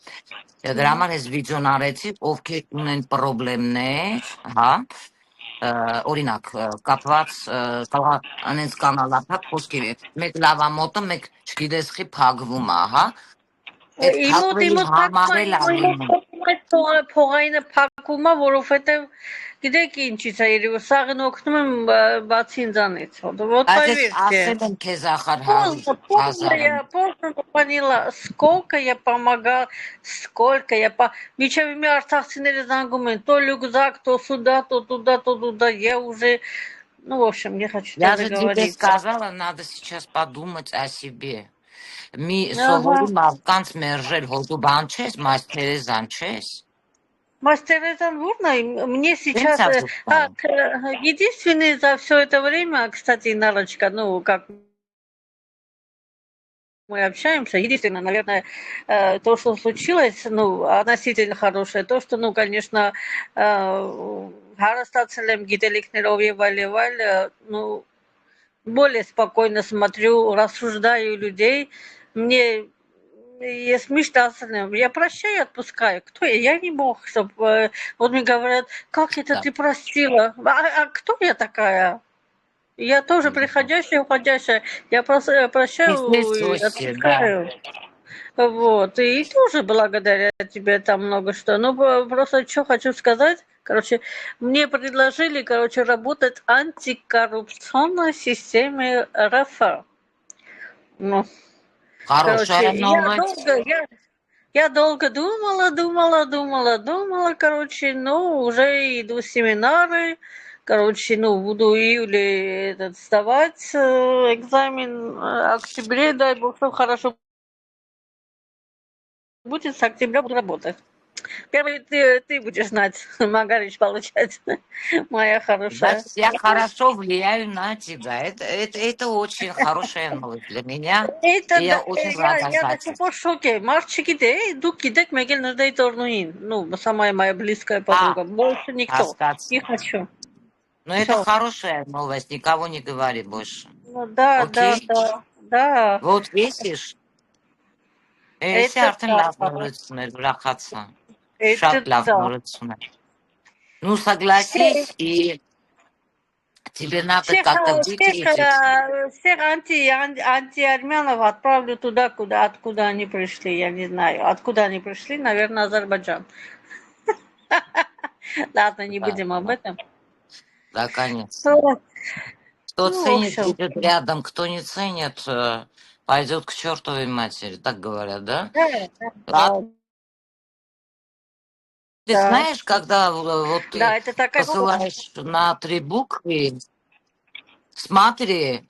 S1: Դրա համար ես վիդեոն արեցի, ովքեր ունեն խնդիրներ, հա, օրինակ կապված անենց կանալափակ խոսքերի, մեկ լավամոտը, մեկ չգիտես խի փակվում է, հա։ Այդ փակվելու համար էլ է լինում։
S2: Փողայինը փակվում է, որովհետև գիտեք ինչից է երևի, սաղն օգնում եմ բացի ինձանից, вот
S1: Այս
S2: поверьте.
S1: ասել եմ քեզ ախր 100,000
S2: Полно поняла, сколько я помогала, сколько я Мича мне арцахцинели зангум են, то рюкзак, то сюда, то туда, я уже, ну, в общем, не хочу
S1: Я
S2: даже
S1: же тебе
S2: говорить.
S1: сказала, надо сейчас подумать о себе. Մի
S2: Ага.
S1: սովորի մարդկանց մերժել հոտու բան չես, մայս Թերեզան չես։
S2: Мастеризан Вурна, мне сейчас,
S1: Ինձ
S2: единственный за все это время, кстати, Нарочка, ну, как мы общаемся, единственное, наверное, то, что случилось, ну, относительно хорошее, то, что, ну, конечно, Харастацелем, Гителикнеров и Валиваль, ну, более спокойно смотрю, рассуждаю людей, мне есть мечтательным, я прощаю, отпускаю. Кто я? Я не бог, чтобы... Вот мне говорят, как это ты простила? А кто я такая? Я тоже приходящая, уходящая. Я просто прощаю и отпускаю. Вот. И тоже благодаря тебе там много что. Ну, просто что хочу сказать. Короче, мне предложили, работать в антикоррупционной системе РФ. Ну,
S1: Хорошая новость.
S2: я долго думала, ну, уже иду в семинары, ну, буду в июле сдавать экзамен, в октябре, дай бог, что хорошо будет, с октября буду работать. Первый ты будешь знать, Магарич, получать, моя хорошая.
S1: Значит, я хорошо влияю на тебя. Это очень хорошая новость для меня.
S2: Это
S1: И я очень рада
S2: я
S1: за
S2: до сих пор в шоке. Мальчики, дук кидек, мегель нуждей торнуин. Ну, самая моя близкая подруга. Больше никто. Не хочу.
S1: Но это хорошая новость, никого не говори больше.
S2: Ну, да.
S1: Вот видишь, если արդեն լավ նորություններ ուրախացա, շատ լավ նորություններ. Ну, согласись, и тебе надо как-то выключить.
S2: Всех антиармянов отправлю туда, откуда они пришли, я не знаю. Откуда они пришли, наверное, Азербайджан. Ладно, не будем об этом.
S1: Да, конечно. Кто ценит, будет рядом, кто не ценит, пойдет к чертовой матери, так говорят, да?
S2: Да.
S1: Ты знаешь, когда вот ты посылаешь на 3 буквы, смотри,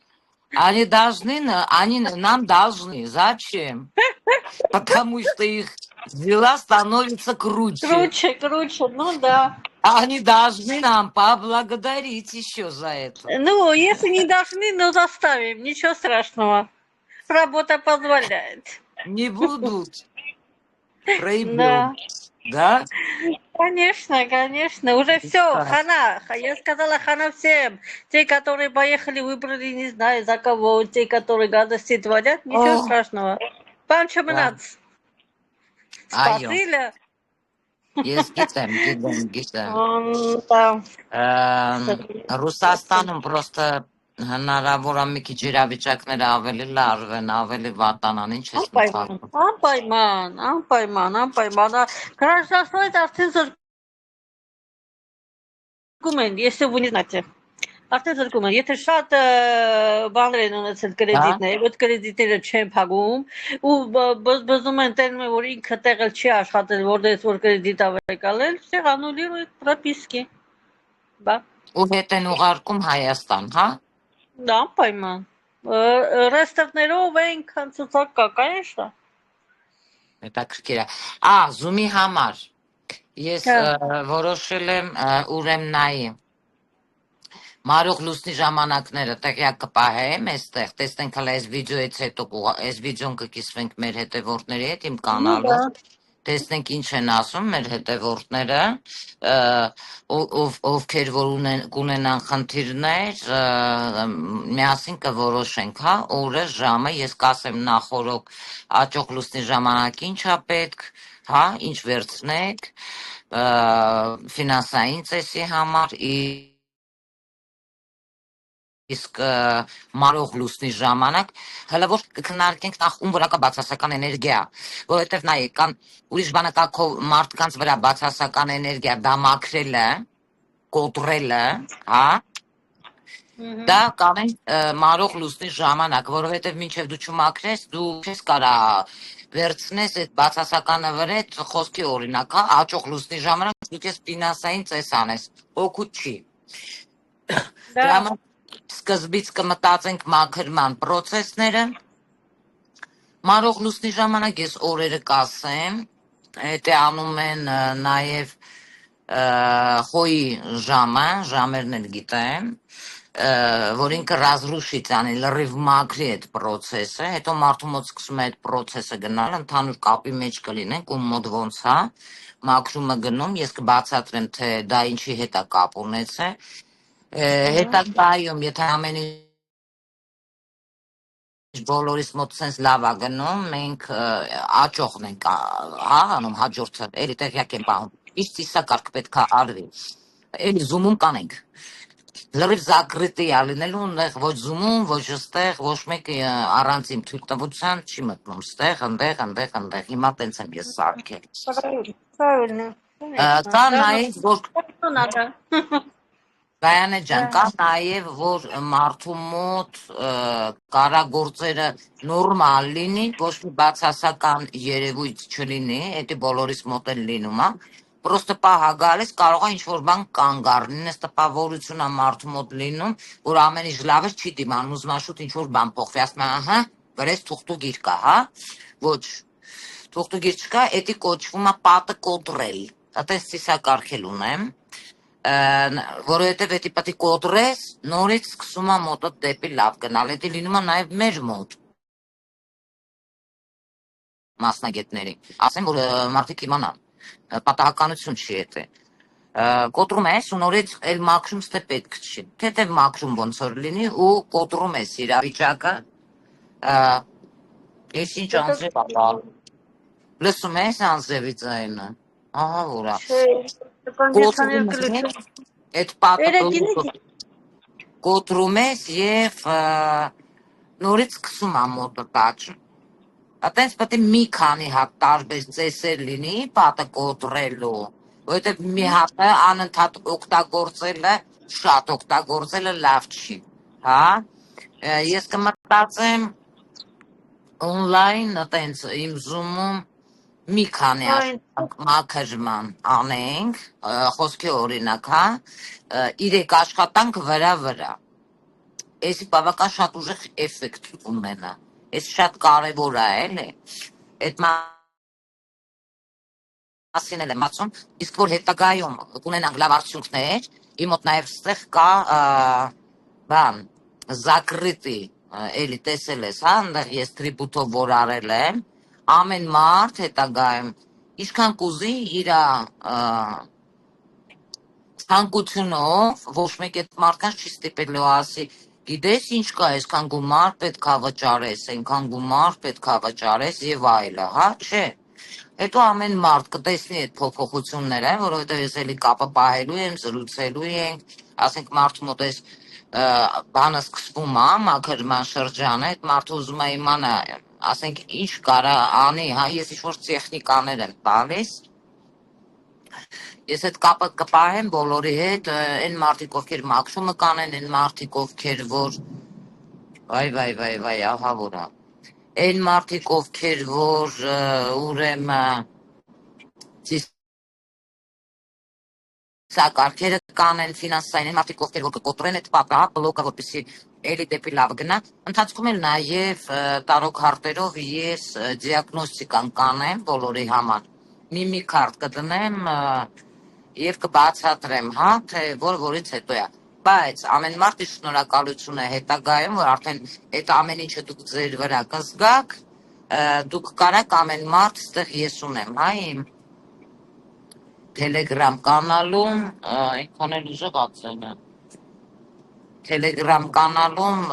S1: они нам должны. Зачем? Потому что их дела становятся круче.
S2: Круче, ну да.
S1: Они должны нам поблагодарить еще за это.
S2: Ну, если не должны, ну заставим, ничего страшного. Работа позволяет.
S1: Не будут. Проебем. Да?
S2: Конечно. Уже все, хана. Я сказала хана всем. Те, которые поехали, выбрали, не знаю, за кого. Те, которые гадости творят, ничего страшного. Панчаминац. Спасибо.
S1: Ես գիտեմ։ Ռուսաստանում պրոստը հնարավոր է մի քիչ իրավիճակները ավելի լարվեն, ավելի վատանան, ինչ ես մտածում։
S2: Անպայման։ Гражданство это արդեն զրկում են, если вы не знаете. Արդեն զրկում են, եթե շատ բաներ են ունեցել կրեդիտներ, այդ կրեդիտները չեն փակում ու բզբզում են տերմին, որ ինքը տեղել չի աշխատել, որտեղից որ կրեդիտ ավեկալել, все аннулируют прописки. Բա։
S1: Ու հետ են ուղարկում Հայաստան, հա?
S2: Да, անպայման։ Ռեստորներով այնքան ցուցակ կա, конечно.
S1: Հետաքրքիր է։ Zoom-ի համար ես որոշել եմ ուրեմն նայի Մարող լուսնի ժամանակները տեղյակ կպահեմ այստեղ, տեսնենք հələ այս վիդեոից հետո այս վիդեոն կկիսվենք մեր հետևորդների հետ իմ կանալով տեսնենք ինչ են ասում մեր հետևորդները, ովքեր որ կունենան խնդիրներ, միասին կորոշենք, հա, օրը, ժամը, ես կասեմ նախորոք աճող լուսնի ժամանակ ինչա պետք, հա, ինչ վերցնեք, ֆինանսային ծեսի համար, իսկ մարող լուսնի ժամանակ հələ որ կքննարկենք նախ ում վրա կա բացասական էներգիա, որովհետև նայեք, կան ուրիշ բանակակով մարդկանց վրա բացասական էներգիա, դա մաքրելը, կոտրելը, հա, դա կանեն մարող լուսնի ժամանակ, որովհետև մինչև դու չմաքրես, դու չես կարա վերցնես այդ բացասականը վրետ, խոսքի օրինակ, հա, աճող լուսնի ժամանակ դու ես ֆինանսային ծես անես, օգուտ չի։ Դրա
S2: Да.
S1: համար սկզբից կմտածենք մաքրման պրոցեսները, մարող լուսնի ժամանակ ես օրերը կասեմ, հետո անում են նաև խոյի ժամը, ժամերն էլ գիտեմ, որ ինքը ռազրուշից անի, լրիվ մաքրի այդ պրոցեսը, հետո մարդու մոտ սկսում է այդ պրոցեսը գնալ, ընդհանուր կապի մեջ կլինենք, ում մոտ ոնց է, մաքրումը գնում, ես կբացատրեմ, թե դա ինչի հետ է կապ ունեցել, հետագայում, եթե ամեն ինչ բոլորիս մոտ սենց լավ է գնում, մենք աճողն ենք անում հաջորդը, էլի տեղյակ եմ պահում, ինչ ծիսակարգ պետք է արվի, էլի զումում կանենք, լրիվ զակրիտի է լինելու, ոչ զումում, ոչ ստեղ, ոչ մեկ առանց իմ թույլտվության չի մտնում, ստեղ, ընդեղ, հիմա տենց եմ ես սարքել։
S2: Правильно. Конечно.
S1: Կա
S2: Да,
S1: նաև, որ
S2: ну надо.
S1: Գայանե ջան, կա
S2: Да.
S1: նաև, որ մարդու մոտ կարագործերը նորմալ լինի, ոչ մի բացասական երևույթ չլինի, էդի բոլորիս մոտ էլ լինում է, պրոստը պահա գալիս կարող է ինչ-որ բան կանգ առնի, նես տպավորություն է մարդու մոտ լինում, որ ամեն ինչ լավ է չի դիմանում, ուզում է շուտ ինչ-որ բան փոխվի, ասում է, ահա, վրես թուղթուգիր կա, հա, ոչ, թուղթուգիր չկա, էդի կոչվում է պատը կոտրել, այդպես ծիսակարգել ունեմ, որովհետև էդի պատի կոտրես, նորից սկսում է մոտդ դեպի լավ գնալ, էդի լինում է նաև մեր մոտ մասնագետների, ասեմ, որ մարդիկ իմանան, պատահականություն չի էդի, կոտրում ես ու նորից էլ մաքրում ստե պետք չի, թեթև մաքրում ոնց որ լինի ու կոտրում ես իրավիճակը, ես ինչ անձև ապալ, լսում ես անձևի ձայնը, ահա որա,
S2: Кондиционер
S1: կոտրում
S2: включил.
S1: ես, այդ պատը
S2: Перекинете?
S1: կոտրում ես և նորից սկսում է մոտը տաճը, Այդպես պետք է մի քանի հատ տարբեր ծեսեր լինի պատը կոտրելու, որովհետև մի հատը անընդհատ օգտագործելը, շատ օգտագործելը լավ չի, հա, ես կմտածեմ օնլայն, այտենց իմ զումում մի քանի
S2: Ой,
S1: մաքրման անենք, խոսքի օրինակ, հա, 3 աշխատանք վրա, էսի բավական շատ ուժեղ էֆեկտ ունենա, էս շատ կարևոր է, էլի, այդ մասին էլ եմ ասում, իսկ որ հետագայում կունենանք լավ արդյունքներ, իմ մոտ նաև ստեղ կա բան, զակրիտի, էլի տեսել ես, հա, այնտեղ ես տրիբութով որ արել եմ, ամեն մարդ հետագայում, ինչքան կուզի իրա ցանկությունով, ոչ մեկ այդ մարդկանց չի ստիպելու ասի, գիտես ինչ կա, այսքան գումար պետք է վճարես, այնքան գումար պետք է վճարես եւ այլը, հա, չէ։ Հետո ամեն մարդ կտեսնի այդ փոփոխությունները, որովհետեւ ես էլի կապը պահելու եմ, զրուցելու ենք, ասենք մարդու մոտ էս բանը սկսվում է, մաքրման շրջանը, այդ մարդը ուզում է իմանա, ասենք ինչ կարա անի, հա, ես ինչ-որ տեխնիկաներ եմ տալիս, ես այդ կապը կպահեմ բոլորի հետ, այն մարդիկ ովքեր մաքրումը կանեն, այն մարդիկ ովքեր որ վայ, ահա որա, այն մարդիկ ովքեր որ ուրեմն ծիսակարգերը կանեն, ֆինանսային, այն մարդիկ ովքեր որ կկոտրեն այդ պատը, հա, բլոկը, որպեսզի էլի դեպի լավ գնա, ընթացքում էլ նաև տարոք հարտերով ես դիագնոստիկան կանեմ բոլորի համար, մի քարտ կդնեմ և կբացատրեմ, հա, թե որից հետո է, բայց ամեն մարդի շնորհակալություն է հետագայում, որ արդեն այդ ամեն ինչը դուք ձեր վրա կզգաք, դուք կարաք ամեն մարդ ստեղ ես ունեմ, հա, իմ Telegram կանալում, այնքան էլ ուժեղ ացել է, Telegram կանալում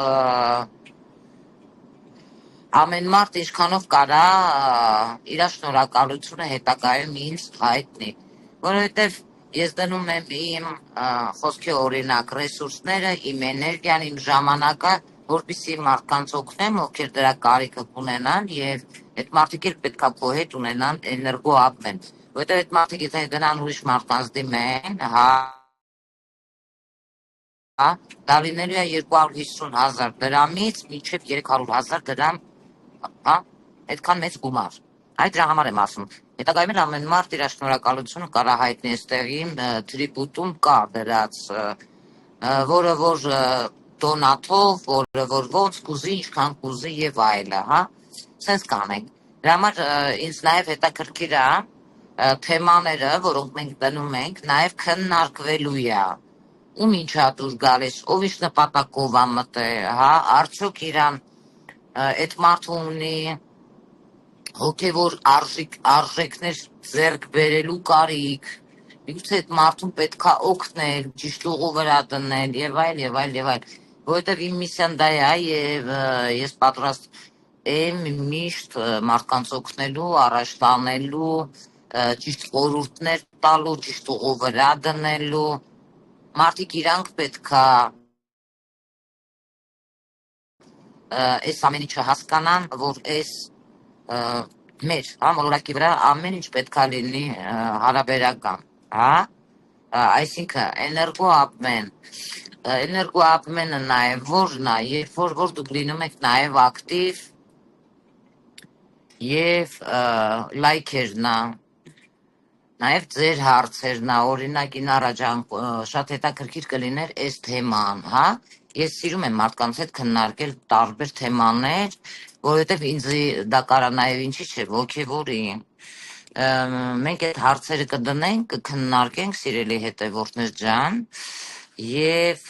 S1: ամեն մարդ ինչքանով կարա իր շնորհակալությունը հետագայում ինձ հայտնի, որովհետև ես դնում եմ իմ խոսքի օրինակ ռեսուրսները, իմ էներգիան, իմ ժամանակը, որպեսզի մարդկանց օգնեմ, ովքեր դրա կարիքը կունենան եւ այդ մարդիկ էլ պետքա քո հետ ունենան էներգոապնեն, որովհետև այդ մարդիկ եթե գնան ուրիշ մարդկանց դիմեն, դա լինելու է 250,000 դրամից մինչև 300,000 դրամ, հա, այդքան մեծ գումար։ Այդ դրա համար եմ ասում։ Հետագայում էլ ամեն մարդ իր շնորհակալությունը կարա հայտնի այստեղին տրիբուտում կա դրած, որը որ դոնաթով, որը որ ոնց կուզի, ինչքան կուզի եւ այլը, հա։ Սենց կանենք։ Դրա համար ինձ նաեւ հետաքրքիր է թեմաները, որոնք մենք դնում ենք, նաեւ քննարկվելու է։ Ում ինչ է դուր գալիս, ով ինչ նպատակով է մտել, հա, արդյոք իրան այդ մարդը ունի հոգևոր արժեքներ ձեռք բերելու կարիք, միգուցե այդ մարդուն պետքա օգնել, ճիշտ ուղու վրա դնել եւ այլ եւ այլ եւ այլ, որովհետեւ իմ միսիան դա է եւ ես պատրաստ եմ միշտ մարդկանց օգնելու, առաջ տանելու, ճիշտ խորհուրդներ տալու, ճիշտ ուղու վրա դնելու, մարդիկ իրանք պետքա այս ամեն ինչը հասկանան, որ այս մեր մոլորակի վրա ամեն ինչ պետքա լինի հարաբերական, հա, այսինքն էներգոապմենը նաև որն է, երբ որ դուք լինում եք նաև ակտիվ եւ լայքերն է, նաև ձեր հարցերն է, օրինակ ին առաջանք շատ հետաքրքիր կլիներ այս թեման, հա, ես սիրում եմ մարդկանց հետ քննարկել տարբեր թեմաներ, որովհետև ինձ դա կարա նաև ինչի՞ չէ, ոգևորի։ Մենք այդ հարցերը կդնենք, կքննարկենք, սիրելի հետևորդներ ջան, եւ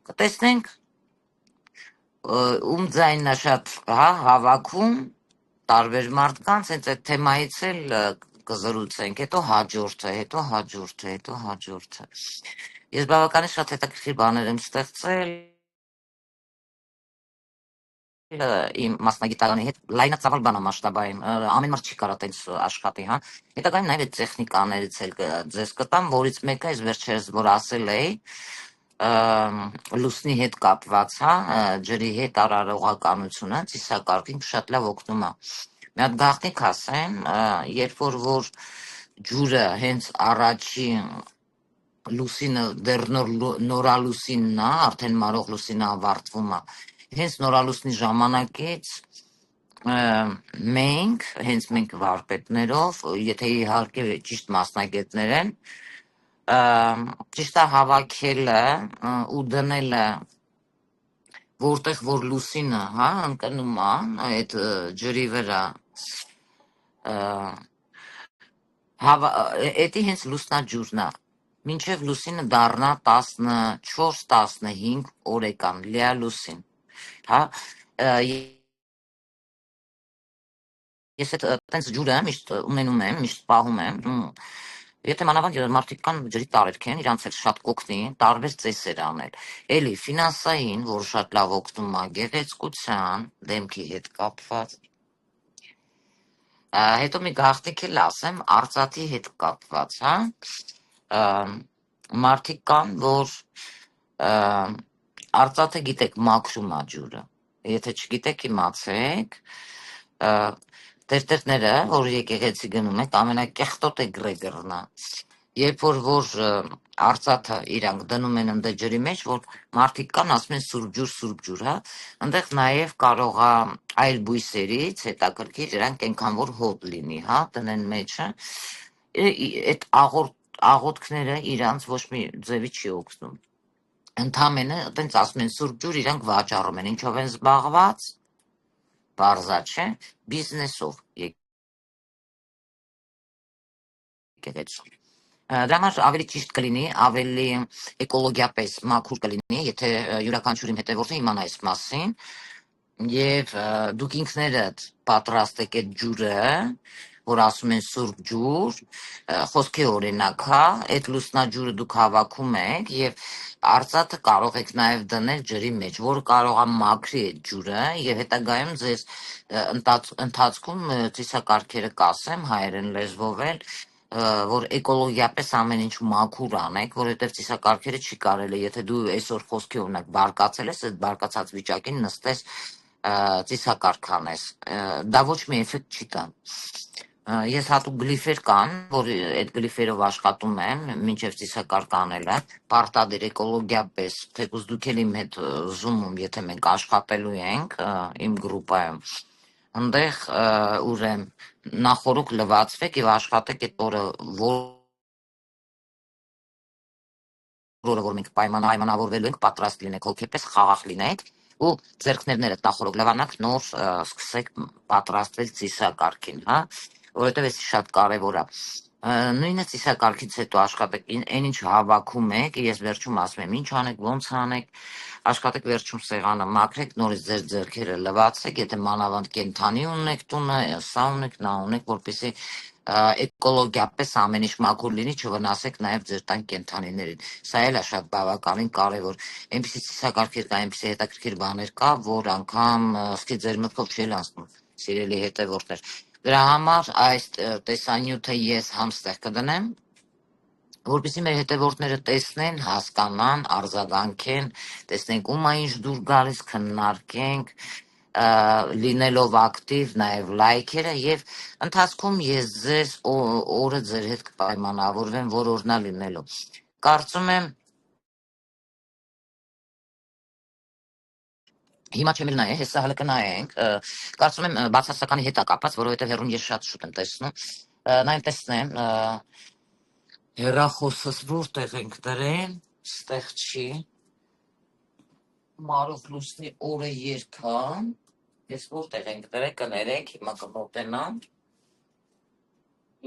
S1: կտեսնենք ում ձայնն է շատ հավաքում տարբեր մարդկանց, հենց այդ թեմայից էլ կզրուցենք, հետո հաջորդը։ Ես բավականին շատ հետաքրքիր բաներ եմ ստեղծել իմ մասնագիտարանի հետ, լայնածավալ բանամասշտաբային, ամեն մարդ չի կարա տենց աշխատի, հա։ Հետագայում նաև այդ տեխնիկաներից էլ ձեզ կտամ, որից մեկը այս վերջերս որ ասել էի, լուսնի հետ կապված, հա, ջրի հետ արարողականությունը, ծիսակարգին շատ լավ օգնում է։ Մի հատ գաղտնիք ասեմ, երբ որ ջուրը հենց առաջին լուսինը դեռ նորալուսինն է, արդեն մարող լուսինը ավարտվում է, հենց նորալուսնի ժամանակից մենք վարպետներով, եթե իհարկե ճիշտ մասնագետներ են, ճիշտ է հավաքելը ու դնելը որտեղ որ լուսինը, հա, ընկնում է այդ ջրի վրա, էդի հենց լուսնաջուրն է, մինչև լուսինը դառնա 14-15 օրեկան, լիալուսին, հա, ես այդ տենց ջուրը միշտ ունենում եմ, միշտ պահում եմ, եթե մանավանդ մարդիկ կան ջրի տարերք են, իրանց էլ շատ կօգնի տարբեր ծեսեր անել, էլի ֆինանսային, որ շատ լավ օգնում է, գեղեցկության, դեմքի հետ կապված, հետո մի գաղտնիք էլ ասեմ, արծաթի հետ կապված, հա, մարդիկ կան, որ արծաթը գիտեք մաքրում է ջուրը, եթե չգիտեք իմացեք, տերտերները, որ եկեղեցի գնում եք, ամենակեղտոտ է գրեգռն է, երբ որ արծաթը իրանք դնում են ընդ ջրի մեջ, որ մարդիկ կան, ասում են սուրբ ջուր, հա, այնտեղ նաև կարող է այլ բույսերից հետաքրքիր իրանք այնքան որ հոտ լինի, հա, տնեն մեջը, այդ աղոթքները իրանց ոչ մի ձևի չի օգնում, ընդամենը տենց ասում են սուրբ ջուր, իրանք վաճառում են, ինչով են զբաղված, բարձա չէ, բիզնեսով եկեղեցու։ Դրա համար ավելի ճիշտ կլինի, ավելի էկոլոգիապես մաքուր կլինի, եթե յուրաքանչյուրին հետևորդը իմանա այս մասին, Եվ դուք ինքներդ պատրաստեք այդ ջուրը, որ ասում են սուրբ ջուր, խոսքի օրինակ, հա, այդ լուսնաջուրը դուք հավաքում եք եւ արծաթը կարող եք նաեւ դնել ջրի մեջ, որը կարող է մաքրի այդ ջուրը եւ հետագայում ձեզ ընթացքում ծիսակարգերը կասեմ հայերեն լեզվով էլ որ էկոլոգիապես ամեն ինչ մաքուր անեք, որովհետև ծիսակարգերը չի կարելի, եթե դու այսօր խոսքի օրինակ բարկացել ես, այդ բարկացած վիճակին նստես ծիսակարգ անես, դա ոչ մի էֆեկտ չի տա։ Ես հատուկ գլիֆեր կան, որ այդ գլիֆերով աշխատում եմ, մինչև ծիսակարգ անելը, պարտադիր էկոլոգիապես, թեկուզ դուք էլ իմ հետ զումում, եթե մենք աշխատելու ենք իմ գրուպայում, ընդեղ ուրեմ նախորոք լվացվեք եւ աշխատեք այդ օրը որը որ մենք պայմանավորվելու ենք պատրաստ լինեք, հոգեպես խաղաղ լինեք ու ձեռքներները տախորոք լվանակ նոր սկսեք պատրաստվել ծիսակարգին, հա, որովհետև էս շատ կարևոր է։ Նույնը ծիսակարգից հետո աշխատեք այն ինչ հավաքում եք, ես վերջում ասում եմ ինչ անեք, ոնց անեք, աշխատեք վերջում սեղանը մաքրեք, նորից ձեր ձեռքերը լվացեք, եթե մանավանդ կենթանի ունեք տունը, սա ունեք, նա ունեք, որպեսզի էկոլոգիապես ամեն ինչ մաքուր լինի, չվնասեք նաև ձեր տան կենթանիներին։ Սա էլ է շատ բավականին կարևոր։ Այնպիսի ծիսակարգեր կա, այնպիսի հետաքրքիր բաներ կա, որ անգամ սկի ձեր մտքով չի անցնում, սիրելի հետևորդներ։ Դրա համար այս տեսանյութը ես համստեղ կդնեմ, որպեսզի մեր հետևորդները տեսնեն, հասկանան, արձագանքեն, տեսնենք ում է ինչ դուր գալիս, քննարկենք, լինելով ակտիվ, նաև լայքերը եւ ընթացքում ես ձեզ օրը ձեր հետ կպայմանավորվեմ, որ օրնա լինելու։ Կարծում եմ հիմա չեմ էլ նայ, հեսա հələ կնայենք, կարծում եմ բացասականի հետ է կապած, որովհետեւ հեռուն ես շատ շուտ եմ տեսնում, նայեմ տեսնեմ, հեռախոսս որտեղ ենք դրել, ստեղ չի, Մարով լուսնի օրը երբա, ես որտեղ ենք դրել, կներեք, հիմա կմոտենամ,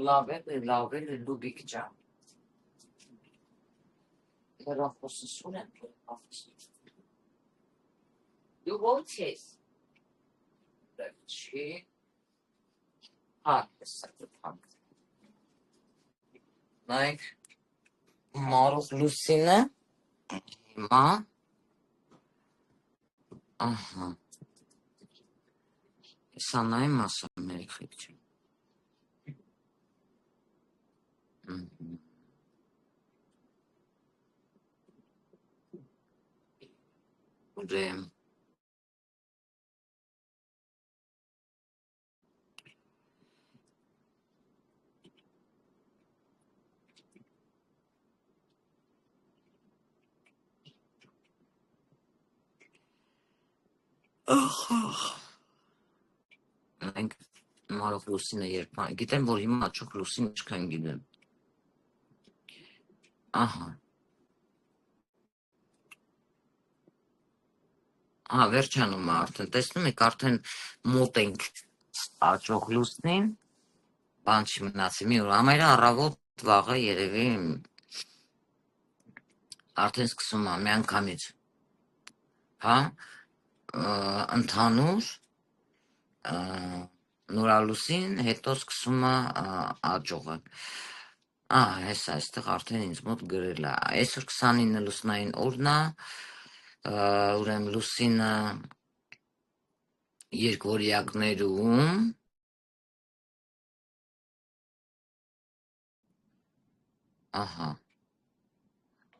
S1: լավ է, Լուբիկ ջան, հեռախոսս ուր եմ դրել, դու ո՞նց ես, դեղ չի, հեսա գտանք, նայք, Մարով լուսինը, հիմա, ահա, հեսա նայեմ ասեմ ներիքեք չեմ, ուրեմ, նայենք, Մարով լուսինը երբա, գիտեմ, որ հիմա աչուկ լուսին չկան գիտեմ, ահա, վերջանում է արդեն, տեսնում եք, արդեն մոտ ենք աճող լուսնին, բան չի մնացի, մի օր, ամայրը առավոտ վաղը երևի արդեն սկսում է մի անգամից, հա, ընդհանուր, նորալուսին, հետո սկսում է աճողը, հեսա, այստեղ արդեն ինձ մոտ գրել է, այսօր 29 լուսնային օրն է, ուրեմ լուսինը երկվորյակներում, ահա,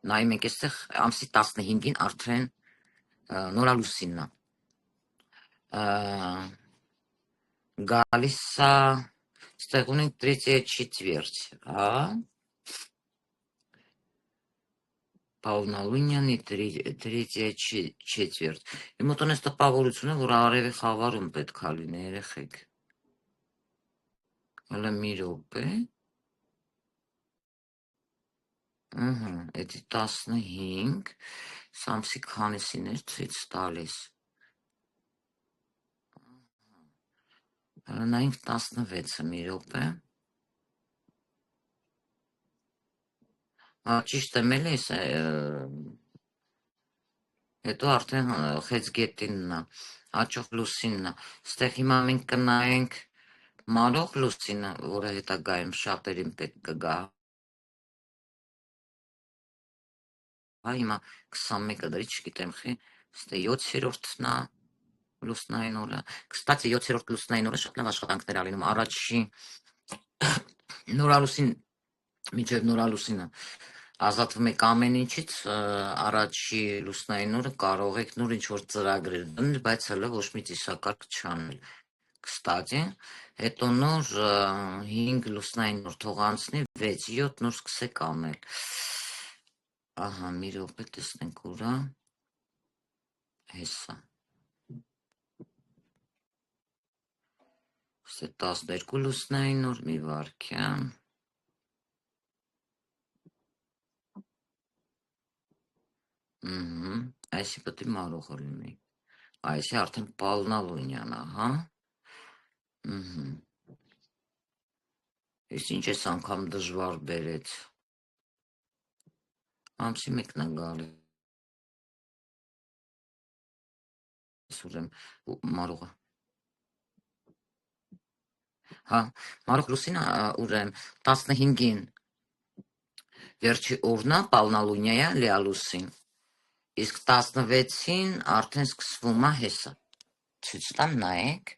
S1: նայում եք այստեղ ամսի 15-ին արդեն նորալուսինն է, գալիս է, ստեղ ունենք 3 четверть, հա, Պავლնալունյանի 3 четверть, իմ մոտ ունես տպավորությունը, որ արևի խավարում պետք է լինի, երեխեք, հələ մի րոպե, էդի 15, սամսի քանիսիներ ցույց տալիս, հələ նայինք 16-ը մի րոպե, ճիշտ եմ էլի, հետո արդեն խեցգետինն է, Աճող լուսինն է։ Ստեղ հիմա մենք կնայենք մարող լուսինը, որը հետագայում շատերին պետք կգա։ Հիմա 21-ը դրի, չգիտեմ խի, ստե 7-րդն է լուսնային օրը։ Կստացի 7-րդ լուսնային օրը շատ լավ աշխատանքներ ալինում։ Առաջի նորալուսին, միջև նորալուսինը ազատվում եք ամեն ինչից, առաջի լուսնային օրը կարող եք նոր ինչ-որ ծրագրեր դնել, բայց հələ ոչ մի ծիսակարգ չանել։ Կստացի, հետո նոր 5 լուսնային օր թող անցնի, 6-7 նոր սկսեք անել։ Ահա, մի րոպե տեսնենք ուրա, հեսա։ Ստե 12 լուսնային օր, մի վարքյան։ Այսի պետք է մարողը լինի։ Այսի արդեն պալնալույնյան է, հա։ Ես ինչ ես անգամ դժվար բերեց։ Ամսի մեկն է գալի։ Ուրեմ մարողը։ Հա, մարող լուսինը ուրեմ 15-ին վերջի օրն է, պալնալույնյա է, լիալուսին։ Իսկ 16-ին արդեն սկսվում է հեսը։ Ցույց տամ նայեք։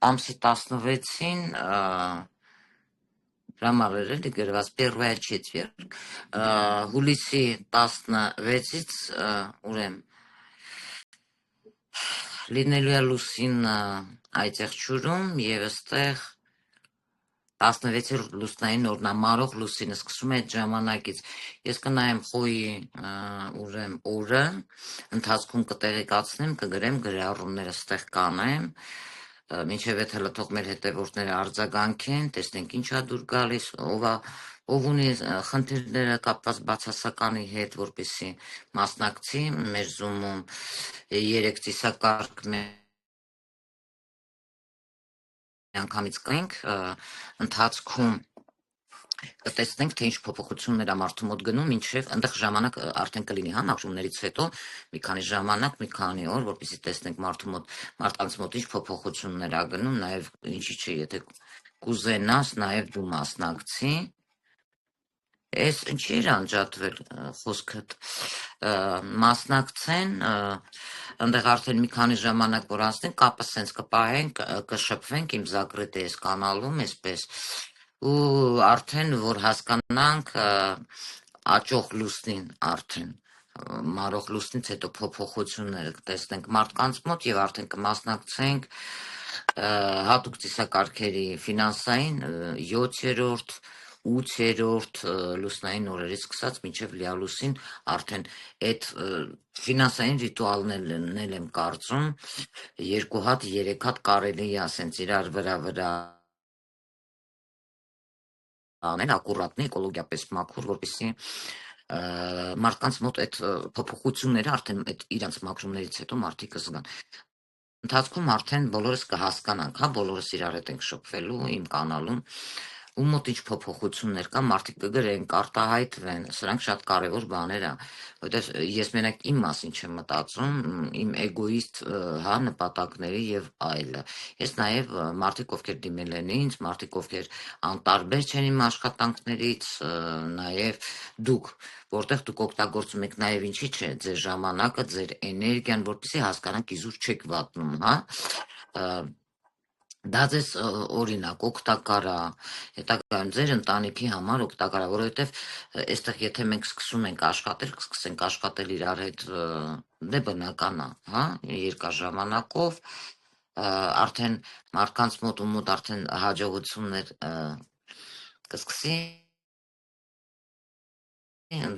S1: Ամսի 16-ին հրամարել գրված первая четверг, հուլիսի 16-ից ուրեմ լինելու է լուսինը այդեղ ջուրում եւ այստեղ 16-րդ լուսնային օրն է, մարող լուսինը սկսում է այդ ժամանակից։ Ես կնայեմ խոյի ուրեմ օրը, ընթացքում կտեղեկացնեմ, կգրեմ գրառումները ստեղ կանեմ, մինչև այդ հələ թող մեր հետևորդները արձագանքեն, տեսնենք ինչ է դուր գալիս, ով ունի խնդիրները կապված բացասականի հետ, որպեսզի մասնակցի մեր Zoom-ում 3 ծիսակարգ անգամից կենք, ընթացքում կտեսնենք, թե ինչ փոփոխություններ է մարդու մոտ գնում, մինչև այնտեղ ժամանակ արդեն կլինի, հա, նախշումներից հետո մի քանի ժամանակ, մի քանի օր, որպեսզի տեսնենք մարդկանց մոտ ինչ փոփոխություններ է գնում, նաև ինչի՞ չէ, եթե կուզենաս, նաև դու մասնակցի։ Էս ինչի էր անջատվել խոսքդ, մասնակցեն, այնտեղ արդեն մի քանի ժամանակ որ անցնենք, կապը սենց կպահենք, կշփվենք իմ Zakryte ես կանալում, այսպես, ու արդեն որ հասկանանք աճող լուսնին արդեն, մարող լուսնից հետո փոփոխությունները կտեսնենք մարդկանց մոտ եւ արդեն կմասնակցենք հատուկ ծիսակարգերի ֆինանսային 7-րդ 8-րդ լուսնային օրերից սկսած մինչև լիալուսին արդեն այդ ֆինանսային ռիտուալներն եմ կարծում 2 հատ 3 հատ կարելի է ասենց իրար վրա անել ակուրատնի էկոլոգիապես մաքուր, որպեսզի մարդկանց մոտ այդ փոփոխությունները արդեն այդ իրանց մաքրումներից հետո մարդիկ կզգան։ Ընթացքում արդեն բոլորս կհասկանանք, հա, բոլորս իրար հետ ենք շփվելու իմ կանալում, ու մոտ ինչ փոփոխություններ կա, մարդիկ կգրեն, կարտահայտվեն, սրանք շատ կարևոր բաներ է, որովհետև ես մենակ իմ մասին չեմ մտածում, իմ էգոիստ, հա, նպատակների եւ այլը։ Ես նաեւ մարդիկ ովքեր դիմել են ինձ, մարդիկ ովքեր անտարբեր չեն իմ աշխատանքներից, նաեւ դուք, որտեղ դուք օգտագործում եք նաեւ ինչի՞ չէ, ձեր ժամանակը, ձեր էներգիան, որպեսզի հասկանաք իզուր չեք վատնում, հա։ Դա ձեզ օրինակ օգտակար է, հետագայում ձեր ընտանիքի համար օգտակար է, որովհետև այստեղ եթե մենք սկսում ենք աշխատել, կսկսենք աշխատել իրար հետ, դե բնական է, հա, երկար ժամանակով, արդեն մարդկանց մոտ ու մոտ արդեն հաջողություններ կսկսի,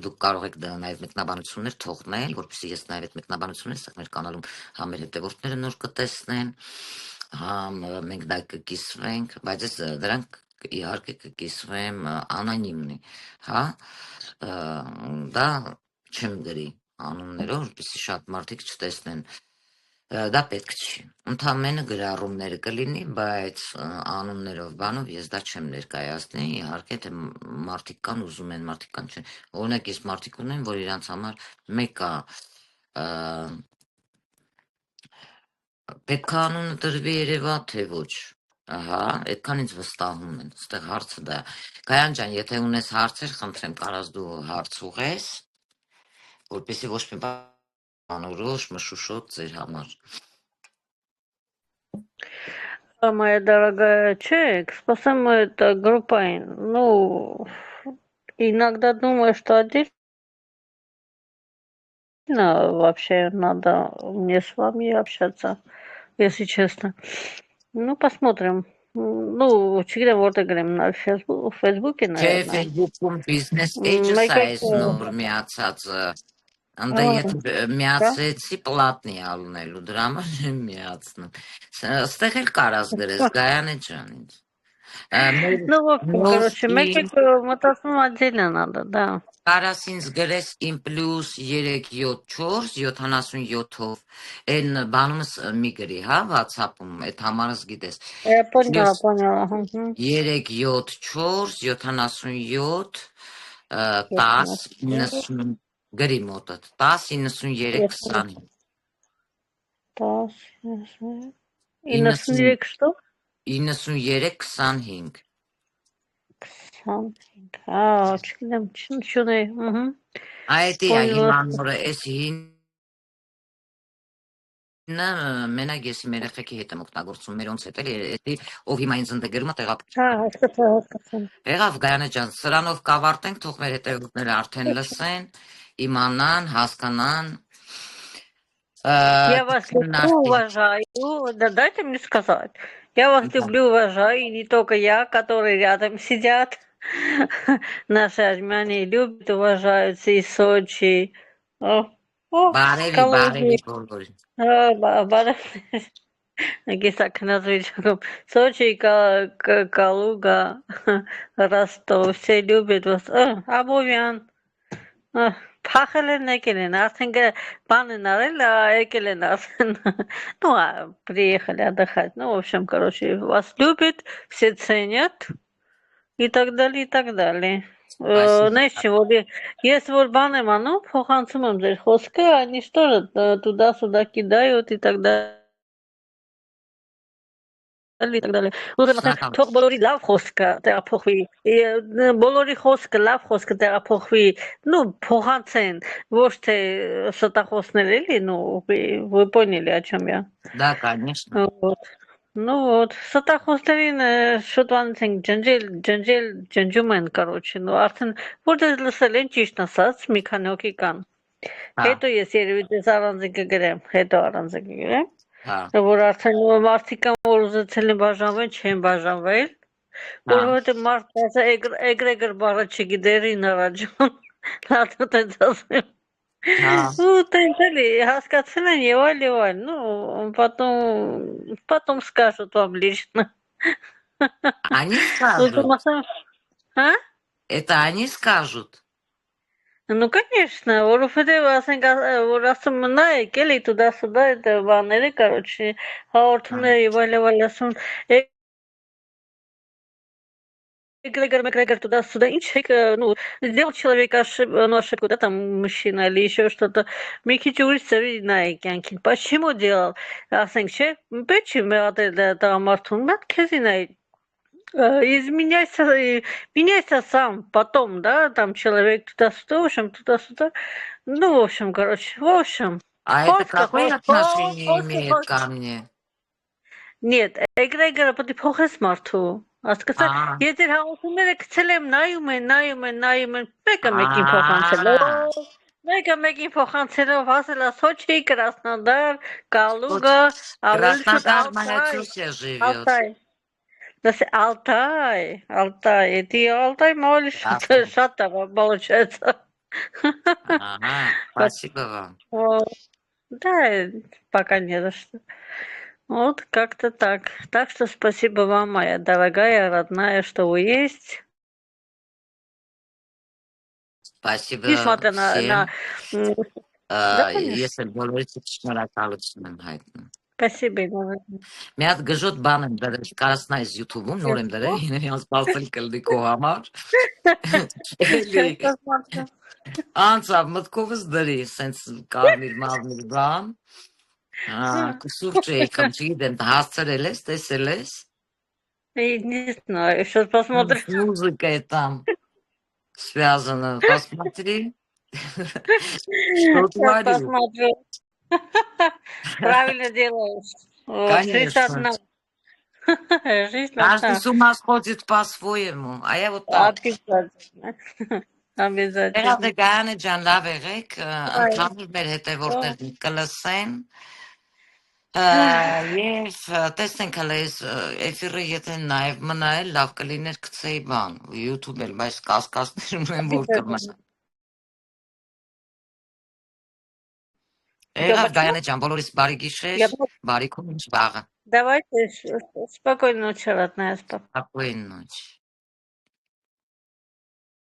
S1: դուք կարող եք նաև մեկնաբանություններ թողնել, որպեսզի ես նաև այդ մեկնաբանությունները ստեղ մեր կանալում հա մեր հետևորդները նոր կտեսնեն, հա մենք դա կկիսվենք, բայց ես դրանք իհարկե կկիսվեմ անոնիմնի, հա, դա չեմ գրի անուններով, որպեսզի շատ մարդիկ չտեսնեն, դա պետք չի, ընդամենը գրառումները կլինի, բայց անուններով բանով ես դա չեմ ներկայացնի, իհարկե թե մարդիկ կան ուզում են, մարդիկ կան չեն, օրինակ ես մարդիկ ունեմ, որ իրանց համար մեկ է Պետք է անունը դրվի Երևա, թե ոչ։ Ահա, այդքան ինձ վստահում են, ստեղ հարցը դա է։ Գայան ջան, եթե ունես հարցեր, խնդրեմ, կարաս դու հարց ուղես, որպեսզի ոչ մի բան անորոշ, մշուշոտ ձեր համար։
S2: Моя дорогая человек, спасаем мы это группой. Ну, иногда думаю, что отдельно вообще надо мне с вами общаться, если честно. Ну, посмотрим. Ну, всегда вот играем на Фейсбуке,
S1: Չէ,
S2: наверное.
S1: Facebook-ում business page-ը
S2: Мы
S1: սա
S2: как...
S1: էս նոր միացած Անդա
S2: А,
S1: եթե
S2: да?
S1: միացեցի պլատնի ալնելու, դրա համար չեմ միացնում։ Ստեղ էլ կարաս գրես, Գայանե ջան ինձ։
S2: Ну, в общем, короче, мы
S1: Նոսի
S2: как мотоцикл отдельно надо, да.
S1: կարաս ինձ գրես իմ պլյուս 374 77-ով, են բանումս մի գրի, հա, WhatsApp-ում, այդ համարս գիտես։
S2: Я
S1: Պլյուս
S2: поняла. Угу.
S1: 374 77 10 90 գրի մոտդ 10 93 20
S2: И на снег что?
S1: 93 25
S2: А, чуны. Угу.
S1: Այդ է
S2: Поняла.
S1: հիմա նորը էս հինը մենակ ես իմ երեխեքի հետ եմ օգտագործում մերոնց հետ էլի էդի ով հիմա ինձ ընդգրում է
S2: Հասկացա.
S1: Եղավ Գայանե ջան սրանով կավարտենք թող մեր հետևորդները արդեն լսեն իմանան հասկանան
S2: Я вас люблю, уважаю. Да дайте мне сказать. Я вас люблю, уважаю. И не только я, которые рядом сидят. Наши армяне любят, уважаются из Сочи.
S1: Բարևի բոլորին
S2: Сочи, Калуга, Ростов, все любят вас. Абовян. Փախել են եկել են, արդեն բան են արել, եկել են արդեն, ну, приехали отдыхать, ну, в общем, короче, вас любят, все ценят, и так далее, и так далее. Знаешь чего, если вот бан եմ անում, փոխանցում եմ ձեր խոսքը, они что же туда-сюда кидают, и так далее. И так далее. Ուրեմն ասեմ, թող բոլորի լավ խոսքը տեղափոխվի, բոլորի խոսքը լավ խոսքը տեղափոխվի, ну, փոխանցեն, ոչ թե ստախոսներ էլի, ну, вы поняли, о чем я.
S1: Да, конечно.
S2: Вот. Ну вот, ստախոսներին շուտվանից ենք ջնջում են, короче, ну, արդեն որտեղ լսել են ճիշտ ասած, մի քանի հոգի կան։ Հետո ես երևի դες առանձին կգրեմ, հետո առանձին կգրեմ։ Որ արդեն մարդիկ կան, որ ուզեցել են բաժանվել, չեն բաժանվել, որովհետև մարդը էգրեգր բառը չգիտեր ին առաջում, լատոտ է ասել։ Ну, тентали, հասկացել են եւ այլ, ну, потом скажут вам лично.
S1: Они скажут.
S2: А?
S1: Это они скажут.
S2: Ну, конечно, որովհետև ասենք, որ ասում նայեք, էլի տուդա-սուդա այդ բաները, короче, հաղորդումները եւ այլ ասում, эгрегор туда-сюда, ինչ եք, ну, сделал человек ошибку, да, там, мужчина или еще что-то, մի քիչ ուրիշ ծրի նայեք կյանքին, почему делал, ասենք, չէ, почему это տղամարդուն, մատ քեզի նայ, меняйся сам, потом, да, там человек туда-сюда, в общем, туда-сюда, ну, в общем, короче, в общем.
S1: А это какое отношение имеет ко мне?
S2: Нет, эгрегора պիտի փոխես մարդու, հասկացա, եթե հաղորդումները գցել եմ, նայում են, մեկը փոխանցելով, ասելա Սոչի, Կրասնոդար, Կալուգա,
S1: Краснодар моя тетя живет.
S2: Алтай, эти Алтай мало շատ получается.
S1: Ага, спасибо вам.
S2: Да, пока не за что. Вот как-то так. Так что спасибо вам, моя дорогая, родная, что вы есть.
S1: Спасибо
S2: Несмотря
S1: всем.
S2: Да,
S1: если говорите, շնորհակալություն հայտնում։
S2: Спасибо.
S1: Մի հատ գժոտ բան եմ դրել, կարաս նայես YouTube-ում, նոր եմ դրել, իրենից սպասել կլնի քո համար։ Էլի։ Անցավ մտքովս դրի, սենց կարմիր բան։ Կսուրճ կամ չգիտեմ, հասցրել ես, տեսել ես։
S2: И не знаю, сейчас посмотрим.
S1: Музыкой там связано. Посмотри, что
S2: Сейчас
S1: творю.
S2: посмотрю. Правильно делаешь. Вот, жизнь
S1: Конечно.
S2: одна. Жизнь
S1: Каждый
S2: одна.
S1: с ума сходит по-своему, а я вот так.
S2: Обязательно.
S1: Եղավ
S2: Обязательно.
S1: է Գայանե ջան, լավ եղեք,
S2: Ой,
S1: ընդհանուր մեր
S2: ой.
S1: հետևորդներն կլսեն, եւ տեսնենք հələ այս էֆիրը եթե նաև մնա էլ լավ կլիներ գցեի բան, YouTube-ել, բայց կասկածներ ունեմ, որ կմնա։
S2: Обязательно. Да,
S1: Եղավ
S2: почему?
S1: Գայանե ջան, բոլորիս բարի գիշեր,
S2: Я думаю,
S1: բարի քունջ վաղը,
S2: давайте спокойной ночи, родная.
S1: спокойной ночи.